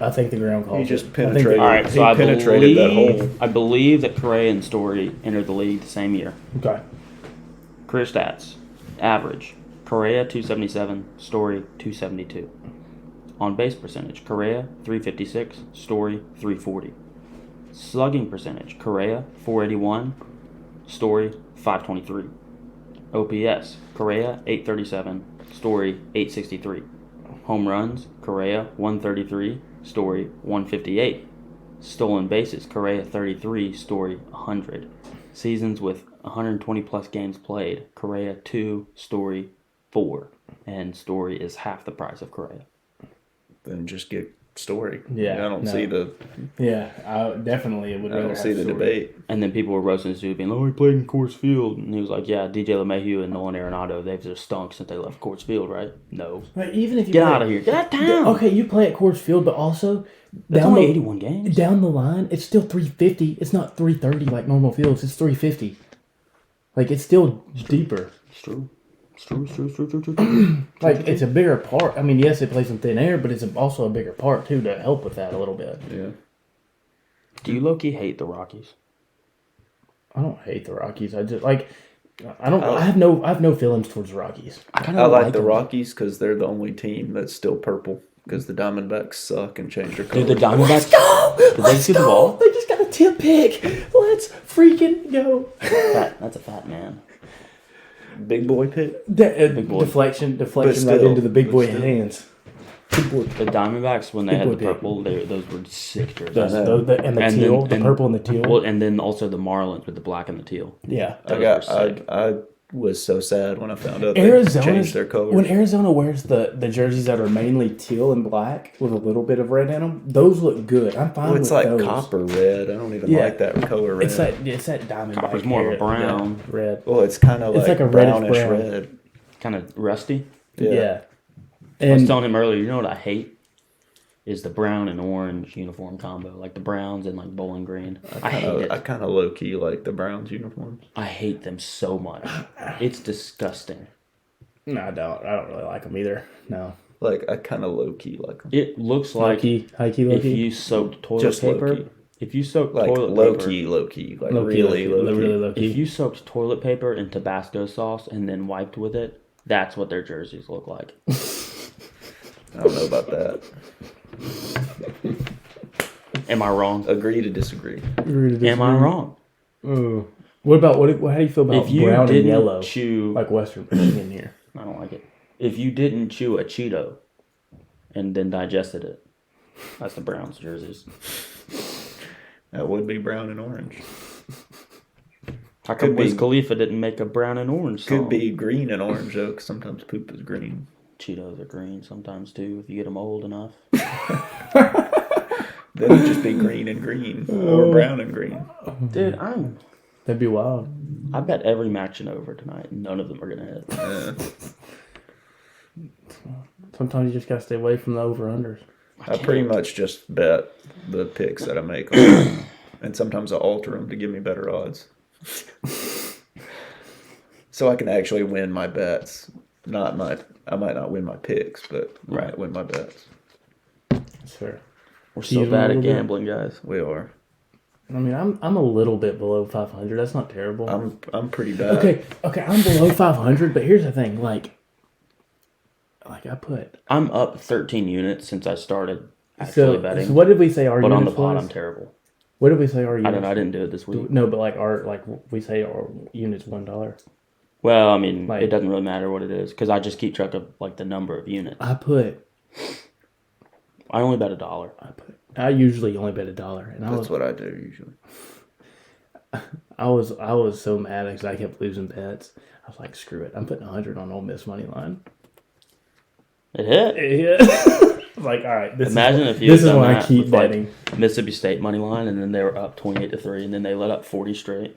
I think the ground call. He just I think penetrated. All right, so He I penetrated that hole. believe that Correa and Story entered the league the same year. Okay. Career stats: average, Correa 277, Story 272. On base percentage: Correa 356, Story 340. Slugging percentage: Correa 481, Story 523. OPS: Correa 837, Story 863. Home runs: Correa 133, Story 158. Stolen bases: Correa 33, Story 100. Seasons with 120 plus games played: Correa 2, Story 4. And Story is half the price of Correa. Then just get Story. Yeah, I don't no. see the. Yeah, I definitely would I rather don't have see the Story. debate. And then people were roasting this dude, being like, "Oh, he played in Coors Field," and he was like, "Yeah, DJ LeMahieu and Nolan Arenado, they've just stunk since they left Coors Field, right? No, Like, even if you get play- out of here, get out of town." Okay, you play at Coors Field, but also That's down only the 81 games. down the line, it's still 350. It's not 330 like normal fields. It's 350. Like, it's still deeper. It's true. It's true. It's true. It's true. It's true. It's true. Like, it's a bigger part. I mean, yes, it plays in thin air, but it's also a bigger part too to help with that a little bit. Yeah. Do you low-key hate the Rockies? I don't hate the Rockies. I just like. I don't. I have no feelings towards the Rockies. Kinda I like the them. Rockies because they're the only team that's still purple. Because the Diamondbacks suck and change their color. Dude, the Diamondbacks. Go! Did they Let's see the go! ball? They just got a tip pick. Let's freaking go! That's a fat man. Big boy pit. Big boy. Deflection But right still, into the big but boy still. hands. Big boy. The Diamondbacks, when they Big had boy the pick. purple, those were sick jerseys. And the teal, the purple and the teal. Well, and then also the Marlins with the black and the teal. Yeah. I was so sad when I found out they Arizona changed their colors. When Arizona wears the jerseys that are mainly teal and black with a little bit of red in them, those look good. I'm fine Well, with it's like those. copper red. I don't even Yeah. like that color red. It's that diamond. Copper's more of a brown. Red. Well, it's kind of It's like, like a reddish brownish brown. red. Kind of rusty. Yeah. I was And telling him earlier, you know what I hate? Is the brown and orange uniform combo. Like the Browns and like Bowling Green. I hate it. I kind of low key like the Browns uniforms. I hate them so much. It's disgusting. no, I don't really like them either. No. Like I kind of low key like them. It looks Low like key, high key, low if key. you soaked toilet Just paper. low-key. If you soaked Like toilet low paper. key, like Low key, really low key. really low key. If you soaked toilet paper in Tabasco sauce and then wiped with it, that's what their jerseys look like. I don't know about that. Am I wrong? Agree to disagree. Am I wrong? Ooh. What about how do you feel about If you brown and didn't yellow, chew, like Western Michigan here? I don't like it. If you didn't chew a Cheeto and then digested it, that's the Browns jerseys. That would be brown and orange. How come Could be. Wiz Khalifa didn't make a brown and orange song? Could be green and orange though, 'cause sometimes poop is green. Cheetos are green sometimes too if you get them old enough. Then it'd just be green and green or brown and green. Dude, That'd be wild. I bet every Maction over tonight. None of them are gonna hit. Sometimes you just gotta stay away from the over-unders. I pretty much just bet the picks that I make on, and sometimes I alter them to give me better odds. So I can actually win my bets. I might not win my picks, but I might win my bets. Sure. We're Tease 'em so a bad little at bit. gambling, guys. We are. I mean, I'm a little bit below 500. That's not terrible. I'm pretty bad. Okay, I'm below 500, but here's the thing, like I'm up 13 units since I started actually betting. So what did we say our but units on the pod, was? I'm terrible. What did we say our units? I don't know. I didn't do it this week. No, but we say our units $1. Well, I mean, Like- it doesn't really matter what it is because I just keep track of like the number of units. I I only bet $1. I usually only bet $1, and That's what I do usually. I was so mad because I kept losing bets. I was like, screw it, I'm putting 100 on Ole Miss money line. It hit. Yeah. I was like, all right, Imagine if you this had is done when I that keep with, like, betting. Mississippi State money line, and then they were up 28-3, and then they let up 40 straight.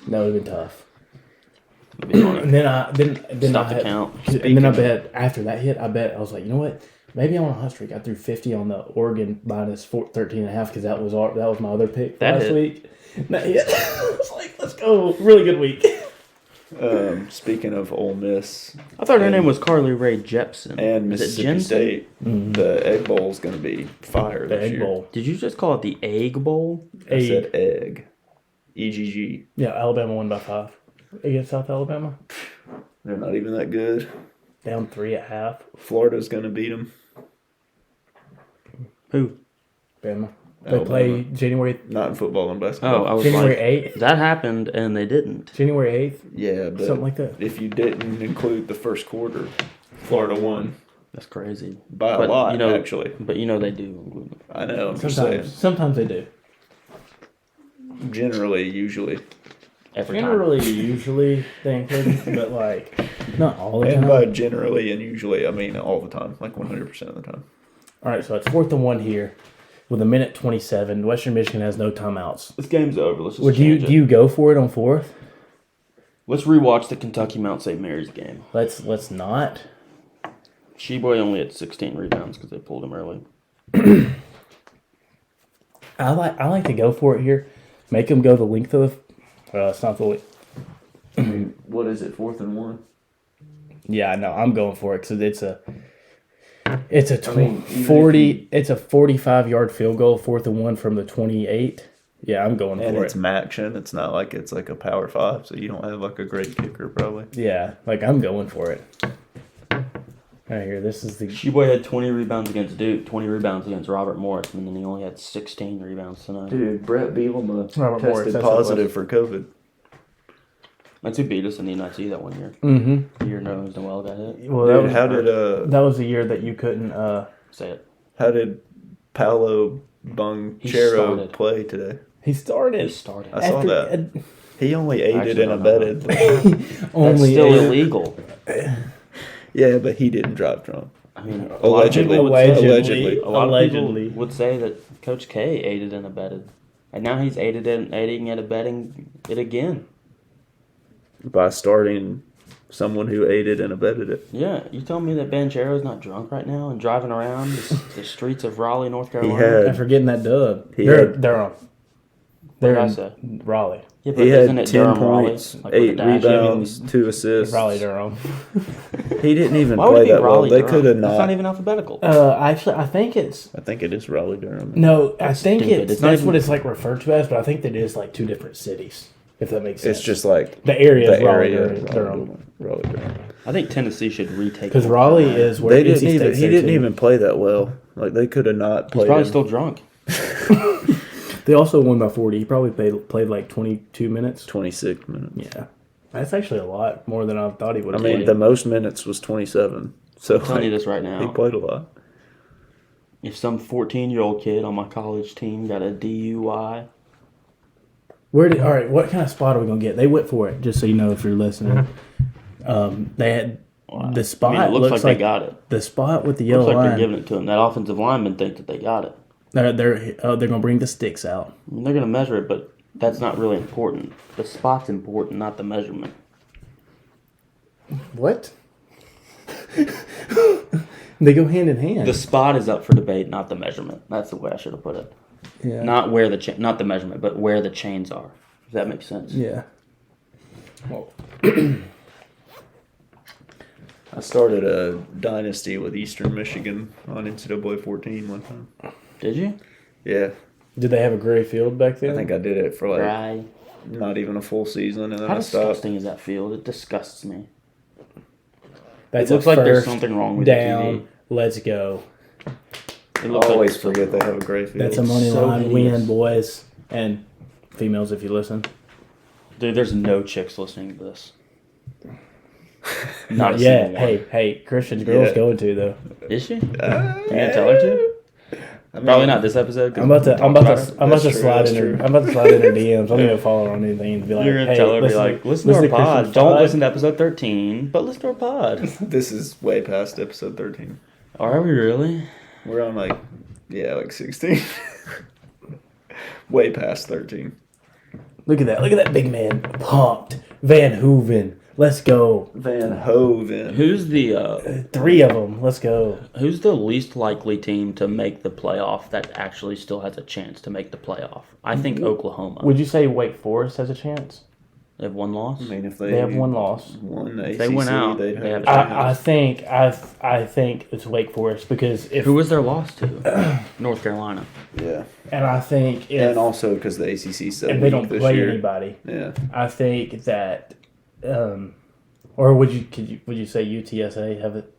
That would have been tough. It'd be funny. And then Stop I the had, count. and then I bet after that hit, I was like, you know what? Maybe I'm on a hot streak. I threw 50 on the Oregon minus 13.5 because that was my other pick That last hit. week. That hit. I was like, let's go. Really good week. Speaking of Ole Miss I thought her name was Carly Rae Jepsen. and Is it Mississippi Jensen? State, the Egg Bowl is going to be fire The this Egg year. Bowl. Did you just call it the Egg Bowl? I said egg. EGG. Yeah, Alabama won by 5 against South Alabama. They're not even that good. Down 3 at half. Florida's going to beat them. Who? Bama. They Alabama. play January Not in football and Oh, basketball. I was January like, 8th. that happened, and they didn't. January 8th. Yeah, but Something like that. if you didn't include the first quarter, Florida won That's crazy. by a But, lot, you know, actually. But you know they do. I know, I'm just saying. Sometimes they do. Generally, usually. Every time. Generally, usually they include, but like not all the And time. by generally and usually, I mean all the time, like 100% of the time. All right, so it's 4th and 1 here, with a minute 27. Western Michigan has no timeouts. This game's over. Let's just Would you change it. do you go for it on 4th? Let's rewatch the Kentucky Mount St. Mary's game. Let's not. Sheboy only had 16 rebounds because they pulled him early. I like to go for it here. Make them go the length of. It's not the. What is it, 4th and 1? Yeah, no, I'm going for it because it's a mean, even 40. It's a 45-yard field goal, 4th and 1 from the 28. Yeah, I'm going And for it's it. Maction. It's not like it's like a Power 5, so you don't have like a great kicker, probably. Yeah, like I'm going for it. Right here, this is the. Sheboy had 20 rebounds against Duke, 20 rebounds against Robert Morris, and then he only had 16 rebounds tonight. Dude, Brett Bielema Robert Morris, tested that's what it was. positive for COVID. That's who beat us in the NIT that one year. Mm-hmm. The year Nerlens Noel got hit. Well, Dude, that was the year that you couldn't. Say it. how did Paolo He Banchero started. play today? He started. He started. I saw that. He only aided Actually, and don't know abetted. That's Only still aided- illegal. Yeah, but he didn't drive drunk. I mean, Allegedly. a lot of people would say- Allegedly. A lot of Allegedly. people would say that Coach K aided and abetted, and now he's aiding and abetting it again. By starting someone who aided and abetted it. Yeah, you telling me that Banchero's not drunk right now and driving around the streets of Raleigh, North Carolina? had- And forgetting that dub. He They're had- Durham. What They're did I in say? Raleigh. Yeah, but He isn't had it 10 Durham, points, Raleigh? Like with 8 the dash? rebounds, 2 assists. Raleigh Durham. He didn't even Why would play it be that well. Raleigh? They Durham? could have That's not. not even alphabetical. Actually, I think it's I think it is Raleigh Durham. no. I think stupid. it's It's not that's even- what it's like referred to as, but I think that it is like 2 different cities. If that makes sense. It's just like the area the is Raleigh area. Durham. Raleigh Durham. I think Tennessee should retake. Because North Raleigh Carolina. is where They NC didn't even. State's He at, didn't too. even play that well. Like they could have not He's played. probably him. still drunk. They also won by 40. He probably played like 22 minutes. 26 minutes. Yeah, that's actually a lot more than I thought he would I have. mean, played. the most minutes was 27. So I'm telling you like, this right he now. played a lot. If some 14-year-old kid on my college team got a DUI, all right, what kind of spot are we gonna get? They went for it, just so you know if you're listening. They had the spot. I mean, it looks like they got it. The spot with the Looks yellow like they're line. giving it to him. That offensive lineman think that they got it. They're gonna bring the sticks out. I mean, they're going to measure it, but That's not really important. The spot's important, not the measurement. What? They go hand in hand. The spot is up for debate, not the measurement. That's the way I should have put it. Yeah. Not where not the measurement, but where the chains are. Does that make sense? Yeah. Well, I started a dynasty with Eastern Michigan on NCAA 14 one time. Did you? Yeah, did they have a gray field back then? I think I did it for like Right. not even a full season, and then How I stopped. disgusting is that field? It disgusts me. That's It looks a like there's first something wrong with down. Let's go. the TV. It I looks always like forget they have a gray field. That's a money so line hideous. win, boys and females. If you listen, Dude, there's no chicks listening to this. Not a yeah. single one. Hey, Christian's girl's Yeah. going to though. Is she? You gonna tell her to? Probably not this episode. 'cause I'm about we to talked about her. I'm about to That's slide true, in her. that's I'm about to slide in her DMs. I'm gonna follow her on anything and be like, You're gonna hey, tell her, be listen, like, listen to our pod. Christian's Don't pod. listen to episode 13, but listen to our pod. This is way past episode 13. Are we really? We're on like 16. Way past 13. Look at that! Look at that big man, pumped. Van Hooven, let's go. Van Hoven. Who's the 3 of them, let's go. who's the least likely team to make the playoff that actually still has a chance to make the playoff? I think Oklahoma. Would you say Wake Forest has a chance? They have one loss. I mean, if They have one loss. won the ACC, they went out, they'd they have have a a chance. I think it's Wake Forest because if Who was their loss to? North Carolina. Yeah. and I think if And also because the ACC so if they weak don't this play year. anybody, Yeah. I think that, or would you say UTSA have it?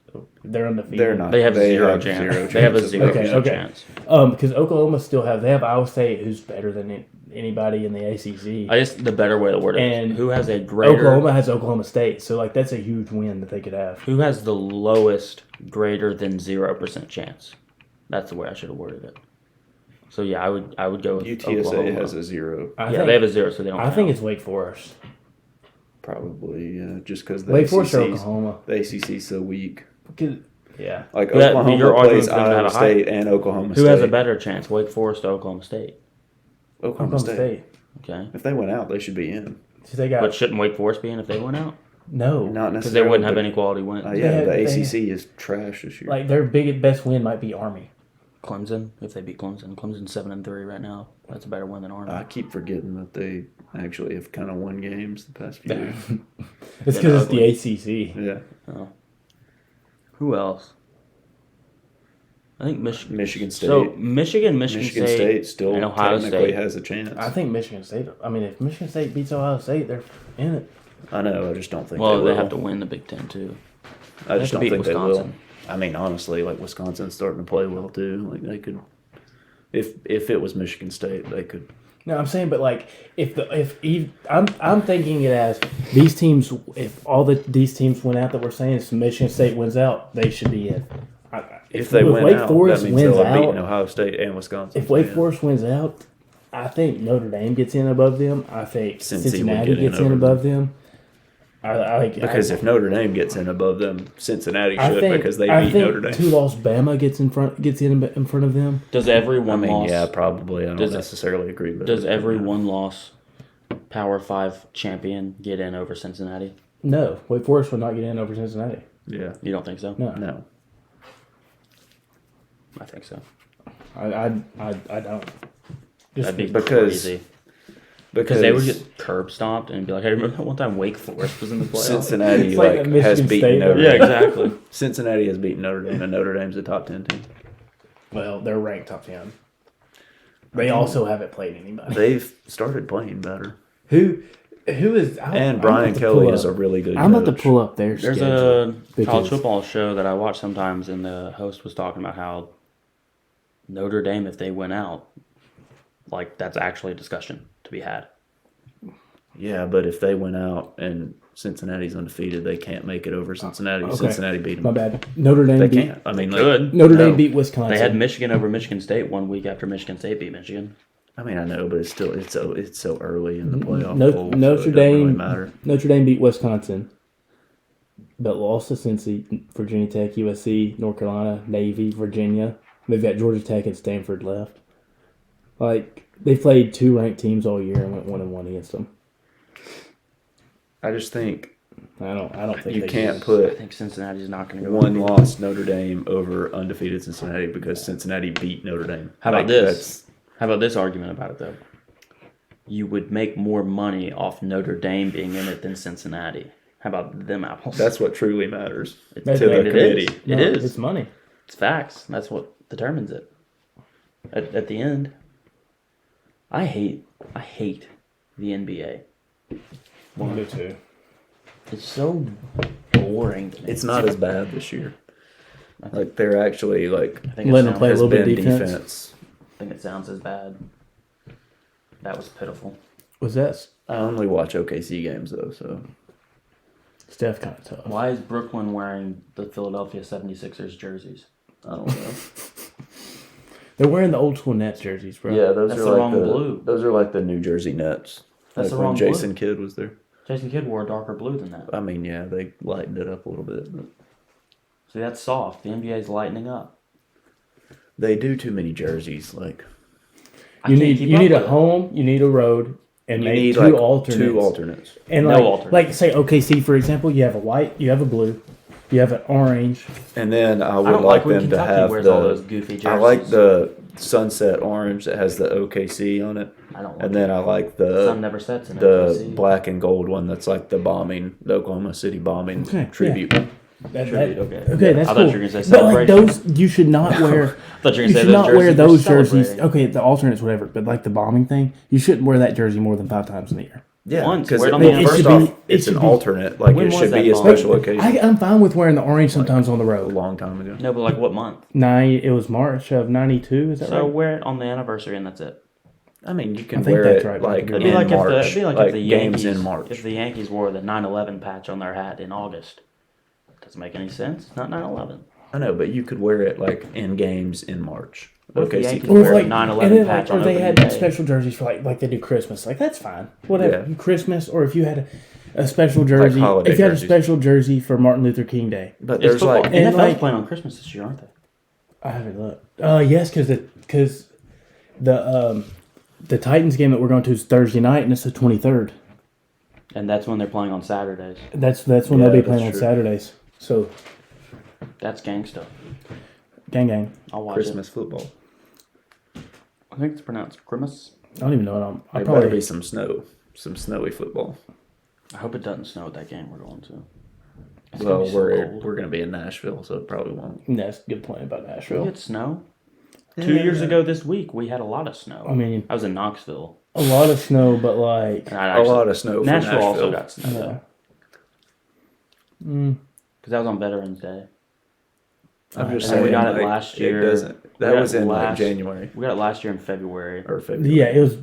They're undefeated. They're not. They have zero have chance. zero They have a chance of 0% making it. Okay. chance. Because Oklahoma still they have Iowa State, who's better than anybody in the ACC. I guess the better way to word it. And Who has a greater? Oklahoma has Oklahoma State, so like that's a huge win that they could have. Who has the lowest greater than 0% chance? That's the way I should have worded it. So yeah, I would go with UTSA Oklahoma. has a 0. They have a 0, so they don't. I think count. it's Wake Forest. Probably, yeah. Just because the Wake Forest or ACC's Oklahoma. The ACC's so weak. Yeah. Like That- Oklahoma your plays argument's gonna have Iowa a high- State and Oklahoma Who State. has a better chance, Wake Forest or Oklahoma State? Oklahoma State. Okay, If they went out, they should be in. So they got but shouldn't Wake Forest be in if they went out? no. Not Because necessarily. they wouldn't have but- any quality wins. Yeah, the They- ACC is trash this year. Like their best win might be Army. Clemson, if they beat Clemson, Clemson's 7-3 right now. That's a better win than Army. I keep forgetting that they actually have kind of won games the past few years. It's They're because it's the ugly. ACC. Yeah. Oh. Who else? I think Michigan. Michigan State. So Michigan Michigan State still and Ohio technically State. has a chance. I think Michigan State. I mean, if Michigan State beats Ohio State, they're in it. I know. I just don't think. Well, they they will. have to win the Big Ten too. I just have don't to think beat they will. Wisconsin. I mean, honestly, like Wisconsin's starting to play well too. Like they could, if it was Michigan State, they could. No, I'm saying, but like, I'm thinking it as these teams. If all these teams went out that we're saying, if Michigan State wins out, they should be in. If they win Wake out, Forest that means wins they'll have beaten out, Ohio State and Wisconsin. if Wake Yeah. Forest wins out, I think Notre Dame gets in above them. I think Cincy would Cincinnati get in gets in over above them. Because if Notre Dame gets in above them, Cincinnati should because they I beat think Notre Dame. two-loss Bama gets in front of them. Does every I one mean, loss? yeah, probably. I don't Does- necessarily agree with Does it. every one loss Power 5 champion get in over Cincinnati? No, Wake Forest would not get in over Cincinnati. Yeah. You don't think so? No, No. I think so. I don't. Just That'd be because- crazy. Because Because they would get curb stomped and be like, "Hey, remember that one time Wake Forest was in the playoffs?" Cincinnati It's like like, a Michigan has beaten State Notre Yeah, Dame. exactly. Cincinnati has beaten Notre Dame, and Notre Dame's a top 10 team. well, they're ranked top 10. They also haven't played anybody. They've started playing better. Who is? And Brian Kelly is a really good I'm about to coach. pull up their There's schedule. a because- college football show that I watch sometimes, and the host was talking about how Notre Dame, if they win out, like that's actually a discussion to be had. Yeah, but if they went out and Cincinnati's undefeated, they can't make it over Cincinnati. Okay. Cincinnati beat them. My bad. Notre Dame They beat can't. I mean, like, Good. Notre Dame No. beat Wisconsin. They had Michigan over Michigan State 1 week after Michigan State beat Michigan. I mean, I know, but it's still it's so early in the playoff. No- poll, so Notre it doesn't Dame. really matter. Notre Dame beat Wisconsin, but lost to Cincy, Virginia Tech, USC, North Carolina, Navy, Virginia. They've got Georgia Tech and Stanford left. Like they played 2 ranked teams all year and went 1-1 against them. I just think I don't think you they can't can. I put think Cincinnati's not going to go. one loss Notre Dame over undefeated Cincinnati because Cincinnati beat Notre Dame. How about Like, this? How about this argument about it though? You would make more money off Notre Dame being in it than Cincinnati. How about them apples? That's what truly matters It's, That's to the right. committee. It No, is. It's money. It's facts. That's what determines it. At the end, I hate the NBA. One to two. It's so boring. To me. It's not as bad this year. Like they're actually like I think it Letting them sounds, play a has little bit been of defense. defense. I think it sounds as bad. That was pitiful. Was that I only watch OKC games though, so Steph kind of tough? Why is Brooklyn wearing the Philadelphia 76ers jerseys? I don't know. They're wearing the old school Nets jerseys, bro. Yeah, those That's are the like wrong blue. Those are like the New Jersey Nets. That's Like the when wrong Jason blue. Kidd was there. Jason Kidd wore a darker blue than that. I mean, yeah, they lightened it up a little bit. But See, that's soft. The NBA's lightening up. they do too many jerseys. Like You need a home, you need a road, and you maybe need two like alternates. 2 alternates. And No like, alternates. like say OKC for example, you have a white, you have a blue, you have an orange. And then I would I don't like like when them to Kentucky have wears the. all those goofy jerseys. I like the sunset orange that has the OKC on it, I don't like and then I like the sun the never sets in the OKC. black and gold one that's like the Oklahoma City bombing Okay, tribute. That, Tribute, okay, okay. that's I cool. thought you were gonna say But like celebration. those, you should not wear. I thought you were You going to say should those not jerseys wear were those jerseys. celebrating. Okay, the alternates, whatever. But like the bombing thing, you shouldn't wear that jersey more than 5 times in the year. Yeah, Once, because wear it on the It first should off, be- it it's should an be- alternate. Like When it was should that be a bomb? special occasion. I'm fine with wearing the orange sometimes on the A road. long time ago. No, but like what month? It was March of '92. Is that So right? wear it on the anniversary and that's it. I mean, you can I think wear that's it right, like It'd It'd be in like March, if the like games games in March. If the Yankees wore the 9/11 patch on their hat in August, doesn't make any sense. It's not 9/11. I know, but you could wear it like in games in March. What if the Okay, so you Yankees can Or wear if like, it. 9/11 and then, patch like, or on they opening had day. special jerseys for like they do Christmas. Like that's fine, whatever. Yeah. Christmas, or if you had a special jersey, holiday if you had jerseys. a special jersey for Martin Luther King Day. But It's there's football. like And NFL's like- playing on Christmas this year, aren't they? I haven't looked. Yes, because the Titans game that we're going to is Thursday night, and it's the 23rd. And that's when they're playing on Saturdays. That's when Yeah, they'll be that's playing on true. Saturdays. So That's gangsta. gang. I'll watch Christmas football. it. I think it's pronounced Christmas. I don't even know what I'll There better probably be some snow, some snowy football. I hope it doesn't snow at that game we're going to. It's Well, gonna be so we're cold. we're gonna be in Nashville, so it probably won't. That's a good point about We Nashville. get snow. 2 years ago this week, we had a lot of snow. I mean, I was in Knoxville. a lot of snow, but like And I A actually, lot of snow for Nashville also Nashville. got snow, yeah. though. Mm, Because that was on Veterans Day. I'm just And then we saying, got it like, last year. It doesn't. We That got was in like last- January We got it last year in February. or February. yeah, it was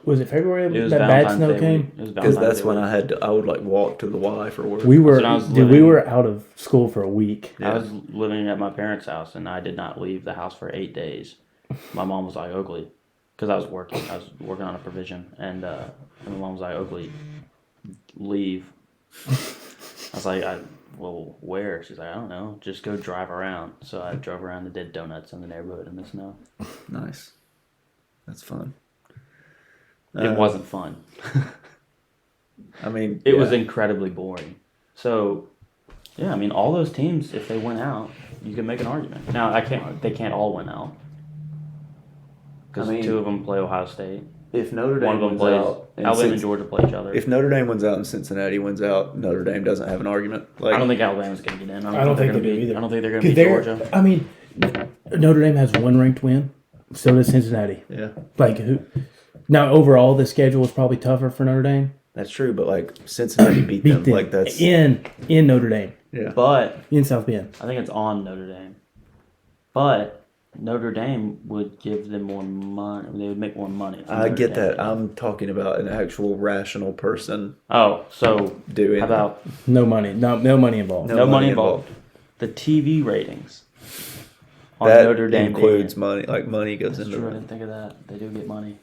was it February It was that bad Valentine's snow Day came? week. It was Because Valentine's that's Day when week. I had to. I would like walk to the Y for work. We were when I was dude, we living- were out of school for a week. I was living at my parents' house and I did not leave the house for 8 days. My mom was like, Oakley, because I was working. I was working on a provision, and my mom was like, Oakley, leave. I was like, well, where? She's like, I don't know. Just go drive around. So I drove around and did donuts in the neighborhood in the snow. Nice. That's fun. It wasn't fun. I mean, It was yeah. incredibly boring. So, yeah, I mean, all those teams, if they went out, you can make an argument. Now, they can't all win out. Because I mean, 2 of them play Ohio State. If Notre Dame One of them wins plays. out, and Alabama and Cincy- Georgia play each other. if Notre Dame wins out and Cincinnati wins out, Notre Dame doesn't have an argument. Like I don't think Alabama's going to get in. I don't think they're they do gonna beat- either. I don't think they're going to 'Cause beat they're- Georgia. I mean, Notre Dame has one ranked win. So does Cincinnati. yeah, Like who? Now overall, the schedule is probably tougher for Notre Dame. that's true. But like Cincinnati beat them. Like that's in Notre Dame, yeah. But in South Bend. I think it's on Notre Dame. But Notre Dame would give them more money. They would make more money. if I Notre get Dame that. did. I'm talking about an actual rational person Oh, so doing. how about No money. No money involved. No no money money involved? The TV ratings on that Notre Dame includes being- money? Like money goes That's into true. I it. didn't think of that. They do get money.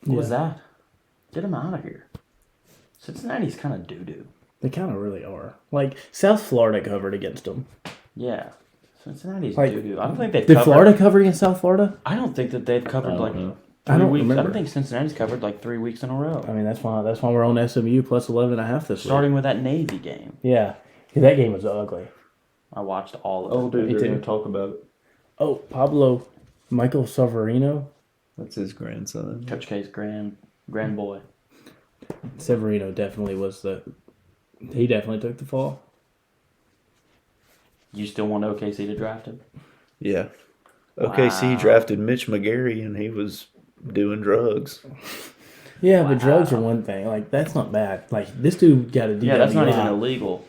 What was Yeah. that? Get them out of here. Cincinnati's kind of doo doo. They kind of really are. Like South Florida covered against them. Yeah. Cincinnati's Like, doo-doo. I don't think they've Did covered. Florida cover against South Florida? I don't think that they've covered I like don't know. 3 I don't weeks. I remember. don't think Cincinnati's covered like 3 weeks in a row. I mean, that's why we're on SMU plus 11.5 this week. Starting with that Navy game. Yeah. That game was ugly. I watched all of Oh, it. dude, Me they're too. going to talk about it. Oh, Michael Severino. That's his grandson. Coach K's grand boy. Severino definitely he definitely took the fall. You still want OKC to draft him? Yeah. OKC Wow. drafted Mitch McGary, and he was doing drugs. Yeah, but drugs are one thing. Like, that's not bad. Like, this dude got a DWI. Yeah, that's not even illegal.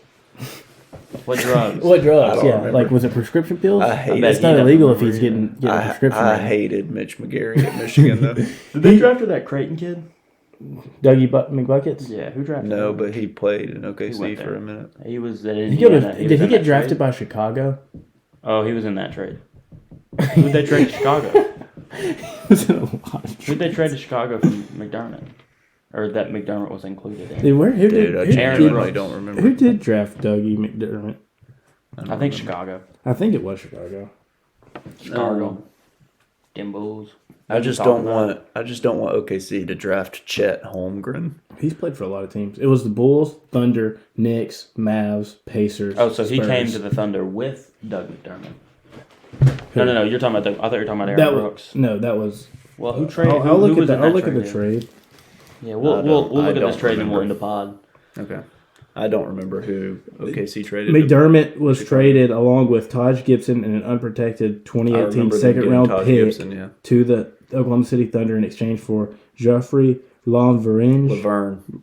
What drugs? What I drugs? don't Yeah, remember. like, was it prescription pills? I hate bet It's he not never illegal if he's remembered getting a prescription. I right now. hated Mitch McGary at Michigan, though. Did they draft that Creighton kid? Dougie McBuckets? Yeah, who drafted No, him? but he played in He OKC went for there. a minute. He was at Did Indiana. he get, was in that drafted trade. by Chicago? Oh, he was in that trade. Who'd they trade to Chicago? Was in a lot of Who'd they trade to Chicago from McDermott? Or that McDermott was included in? Dude, who Dude, I did, genuinely don't remember. who did draft Dougie McDermott? I think Chicago. I think it was Chicago. Chicago. Them Bulls. I just don't want OKC to draft Chet Holmgren. He's played for a lot of teams. It was the Bulls, Thunder, Knicks, Mavs, Pacers. Oh, so he Spurs. came to the Thunder with Doug McDermott. No. You're talking about I thought you were talking about Aaron That Brooks. was. Well, who traded? I'll who look at was the in that I'll look at the then? trade. Yeah, we'll I look at don't this trade and we'll remember. end the pod. Okay. I don't remember who OKC traded. McDermott was traded along with Taj Gibson and an unprotected I 2018 remember them second getting round Taj pick Gibson, yeah. to the Oklahoma City Thunder in exchange for Joffrey Lonverange.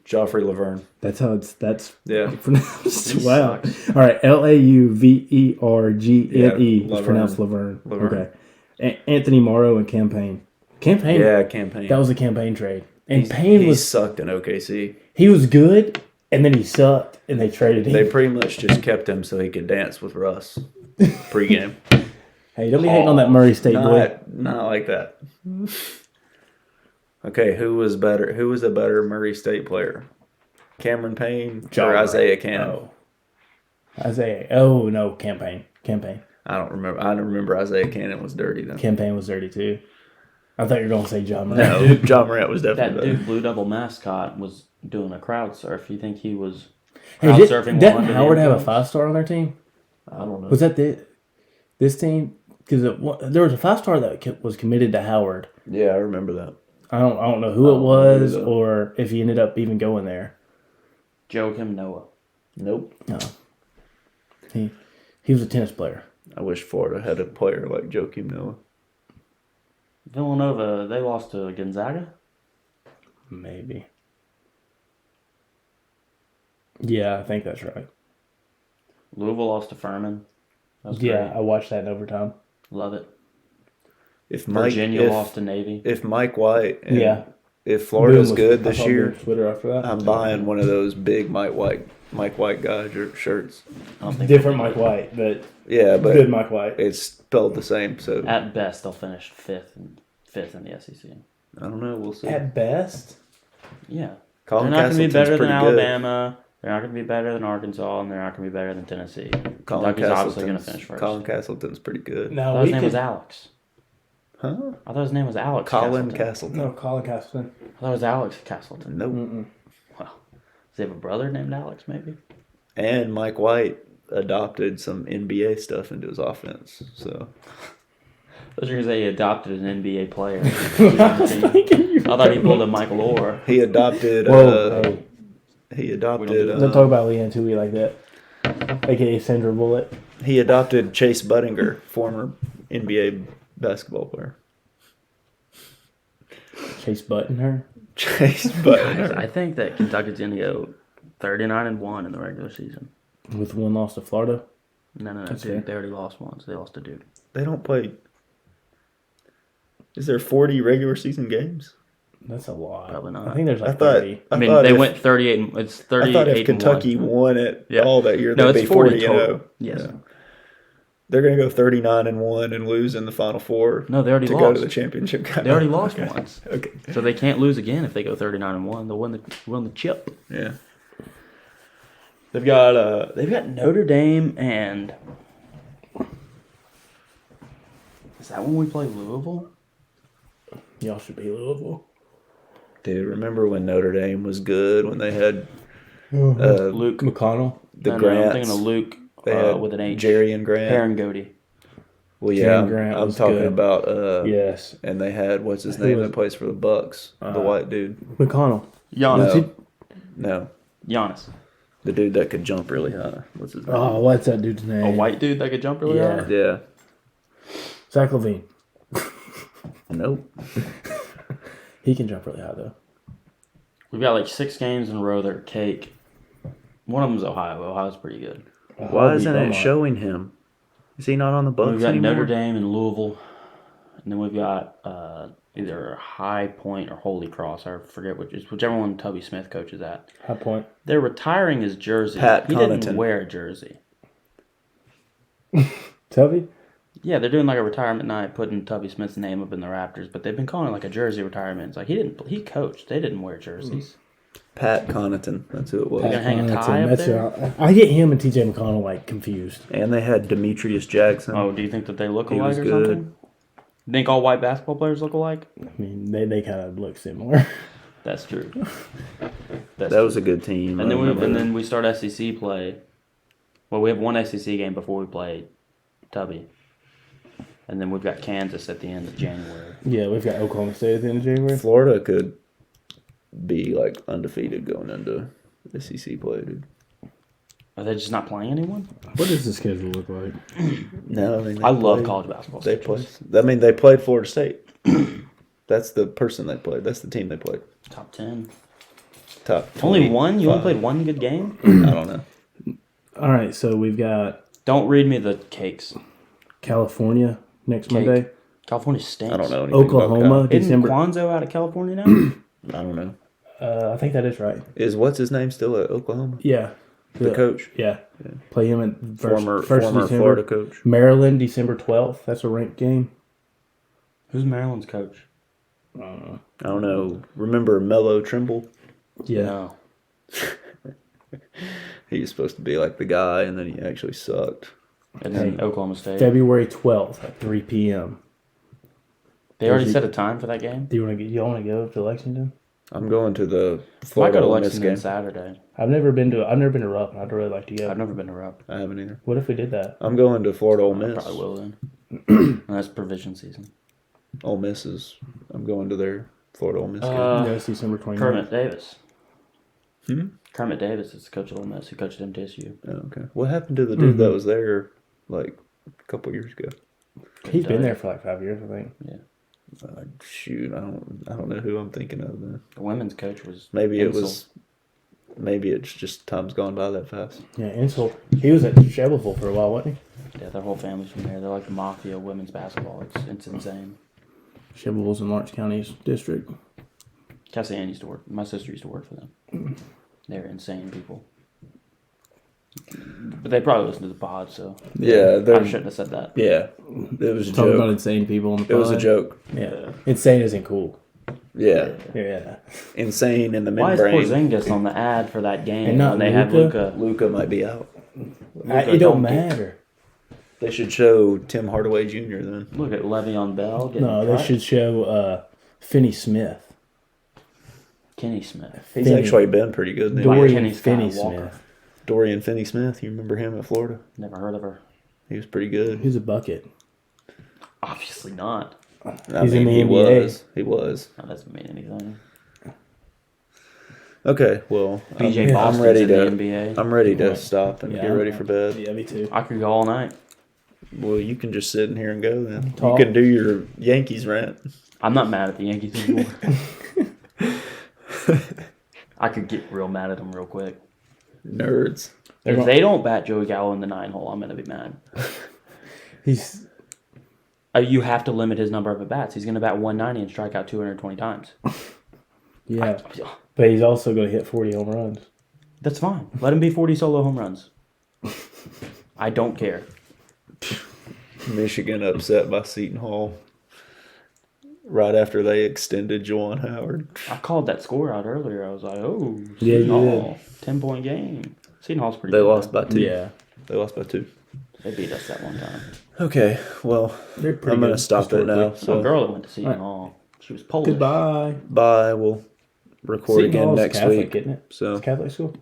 Joffrey Laverne. That's how that's Yeah. pronounced. He Wow. sucks. All right, Lauvergne Yeah, is Laverne. pronounced Laverne. Laverne. Okay. Anthony Morrow and Campaign. Yeah, campaign. That was a campaign trade. And He Payne sucked in OKC. he was good, and then he sucked, and they traded him. They pretty much just kept him so he could dance with Russ pregame. Hey, don't be hating on that Murray State boy. Not like that. Okay, who was better? Who was a better Murray State player? Cameron Payne or Isaiah Cannon? Oh. Isaiah. Oh no, Campaign. I don't remember. I don't remember Isaiah Cannon was dirty though. Campaign was dirty too. I thought you were going to say John Morant. No, John Morant was That definitely better. Duke Blue Double mascot was doing a crowd surf. You think he was Hey, crowd didn't surfing? didn't Howard have a 5-star on their team? I don't know. Was that this team? Because there was a 5-star that was committed to Howard. Yeah, I remember that. I don't know who it don't know was either. or if he ended up even going there. Joakim Noah? Nope. No. He was a tennis player. I wish Florida had a player like Joakim Noah. Villanova, they lost to Gonzaga? Maybe. Yeah, I think that's right. Louisville lost to Furman. That was Yeah, great. I watched that in overtime. Love it. If Virginia lost to Navy. If Mike White and Yeah. if Florida's Boom was- good I this saw Boom year, on Twitter after that. I'm buying one of those big Mike White guy shirts. I don't think Different Mike White, but Yeah, but good Mike White. it's spelled the same. So At best, they'll finish fifth in the SEC. I don't know. We'll see. At best, Yeah. Colin They're not going to be Castleton's better than pretty good. Alabama. They're not going to be better than Arkansas, and they're not going to be better than Tennessee. Colin Kentucky's obviously going to finish Castleton's first. Colin Castleton's pretty good. I no, thought we his name could. was Alex. Huh? I thought his name was Alex. Colin Castleton. Castleton. No, Colin Castleton. I thought it was Alex Castleton. Nope. Wow. Does he have a brother named Alex, maybe? And Mike White adopted some NBA stuff into his offense. So I was going to say he adopted an NBA player. I thought he pulled a Michael Orr. he adopted. Whoa, hey, He We adopted. don't don't talk about Leanne Tui like that. AKA Sandra Bullock. He adopted Chase Buttinger, former NBA basketball player. Chase Button her. Chase Guys, Buttinger. I think that Kentucky's going to go 39-1 in the regular season. With one loss to Florida. No, That's Duke. fair. They already lost once. They lost to Duke. They don't play. Is there 40 regular season games? That's a lot. Probably not. I think there's I like thought. 30. I mean, thought they if- went 38. It's I 38. thought if and Kentucky 1. won it Yeah. all that year, No, they'd it's be 40 40 total. and 0. Yes. Yeah. They're going to go 39-1 and lose in the Final Four. No, they already to lost. go to the championship. They already lost Okay. once, Okay. so they can't lose again if they go 39-1. They'll win the chip. Yeah. They've got Notre Dame and Is that when we play Louisville? Y'all should be Louisville. Dude, remember when Notre Dame was good when they had Luke. McConnell. the No, Grants? I'm thinking of Luke They had with an H. Jerry and Grant. Parangody. Well, yeah, Jerry Grant I'm was talking good. about. Yes. And they had what's his Who name was- that plays for the Bucks, the white dude. McConnell. Giannis. No, Giannis. the dude that could jump really high. What's his name? Oh, what's that dude's name? A white dude that could jump really Yeah. high? Yeah. Zach LaVine. Nope. He can jump really high though. We've got like 6 games in a row that are cake. One of them's Ohio. Ohio's pretty good. Why isn't it showing him? Is he not on the Bucks We've got anymore? Notre Dame and Louisville. And then we've got either High Point or Holy Cross. I forget whichever one Tubby Smith coaches at. High Point. They're retiring his jersey. Pat he Connaughton. didn't wear a jersey. Tubby? Yeah, they're doing like a retirement night, putting Tubby Smith's name up in the Raptors, but they've been calling it like a jersey retirement. It's like he coached. They didn't wear jerseys. Pat Connaughton. That's who it was. Gonna hang a Connaughton, tie up that's there? who I get him and TJ McConnell like confused. And they had Demetrius Jackson. Oh, do you think that they look He alike was or good. something? Think all white basketball players look alike? I mean, they kind of look similar. That's true. that was a good team. And I remember then we start SEC play. Well, we have one SEC game before we play Tubby. And then we've got Kansas at the end of January. Yeah, we've got Oklahoma State at the end of January. Florida could be like undefeated going into SEC play, dude. Are they just not playing anyone? What does the schedule look like? No, I mean they I love played- college basketball. They schedules. played. I mean, they played Florida State. That's the person they played. That's the team they played. Top 10. Top. Only one? You only 25. played one good game? I don't know. All right, so we've got Don't read me the cakes. California next Cake. Monday. California stinks. I don't know. Anything Oklahoma, About Isn't December. Kwanzaa out of California now? I don't know. I think that is right. Is what's his name still at Oklahoma? Yeah. The coach, Yeah. Play him at former first of December. Florida coach. Maryland, December 12th. That's a ranked game. Who's Maryland's coach? I don't know. Remember Mello Trimble? Yeah. No. He was supposed to be like the guy, and then he actually sucked. And then Oklahoma State. February 12th at 3 p.m. They already set a time for that game? Do you want to go to Lexington? I'm going to the I might go Florida to Ole Miss Lexington game. Saturday. I've never been to Rupp, and I'd really like to go. I've never been to Rupp. I haven't either. What if we did that? I'm going to Florida Ole I Miss. probably will then. And that's provision season. Ole Miss is. I'm going to their Florida Ole Miss game. Yeah, it's December 29th. Kermit Davis. Hmm? Kermit Davis is the coach of Ole Miss who coached at MTSU. Oh, okay. What happened to the dude that was there like a couple years ago? He's been there for like 5 years, I think. Shoot, I don't know who I'm thinking of then. The women's coach was Maybe Insel. maybe it's just time's gone by that fast. Yeah, Insel. He was at Shelbyville for a while, wasn't Yeah, their whole family's from there. They're like the mafia of women's basketball. It's insane. he? Shelbyville's in Lawrence County's district. Cassie Ann used to work. My sister used to work for them. They're insane people. But they probably listen to the pod, so Yeah, I shouldn't have said that. yeah. It was a Talking about joke. insane people on the It was a pod. joke. Yeah. Insane isn't cool. Yeah. Yeah. Insane in the Why is membrane. Porzingis on the ad for that game And not when they have Luka? Luka? Luca might be out. It don't matter. They should show Tim Hardaway Jr. then. Look at Le'Veon Bell. Getting No, they cut. should show Finney Smith. Kenny Smith. He's Finney. actually been pretty good. Now. Dorian Kenny Finney Skywalker. Smith. Dorian Finney-Smith, you remember him at Florida? Never heard of her. He was pretty good. He's a bucket. Obviously not. He's in the he NBA. was. He was. That doesn't mean anything. Okay, well, BJ I'm Boston's ready in to. the NBA. I'm ready to stop and Yeah, get ready for bed. Yeah, me too. I could go all night. Well, you can just sit in here and go then. Talk. You can do your Yankees rant. I'm not mad at the Yankees anymore. I could get real mad at them real quick. Nerds. They're If going- they don't bat Joey Gallo in the 9-hole, I'm going to be mad. He's You have to limit his number of at-bats. He's going to bat 190 and strike out 220 times. yeah, but he's also going to hit 40 home runs. That's fine. Let him be 40 solo home runs. I don't care. Michigan upset by Seton Hall right after they extended Juwan Howard. I called that score out earlier. I was like, oh, Yeah, Seton you Hall, 10-point game. Seton Hall's pretty They good. lost by 2. Yeah, They lost by 2. They beat us that one time. Okay, well, They're pretty I'm going to good stop it now. historically. Some So, girl that went to Seton Alright. Hall. She was Polish. Goodbye. bye. We'll record Seton again Hall's next Catholic, week. isn't it? So, It's Catholic school.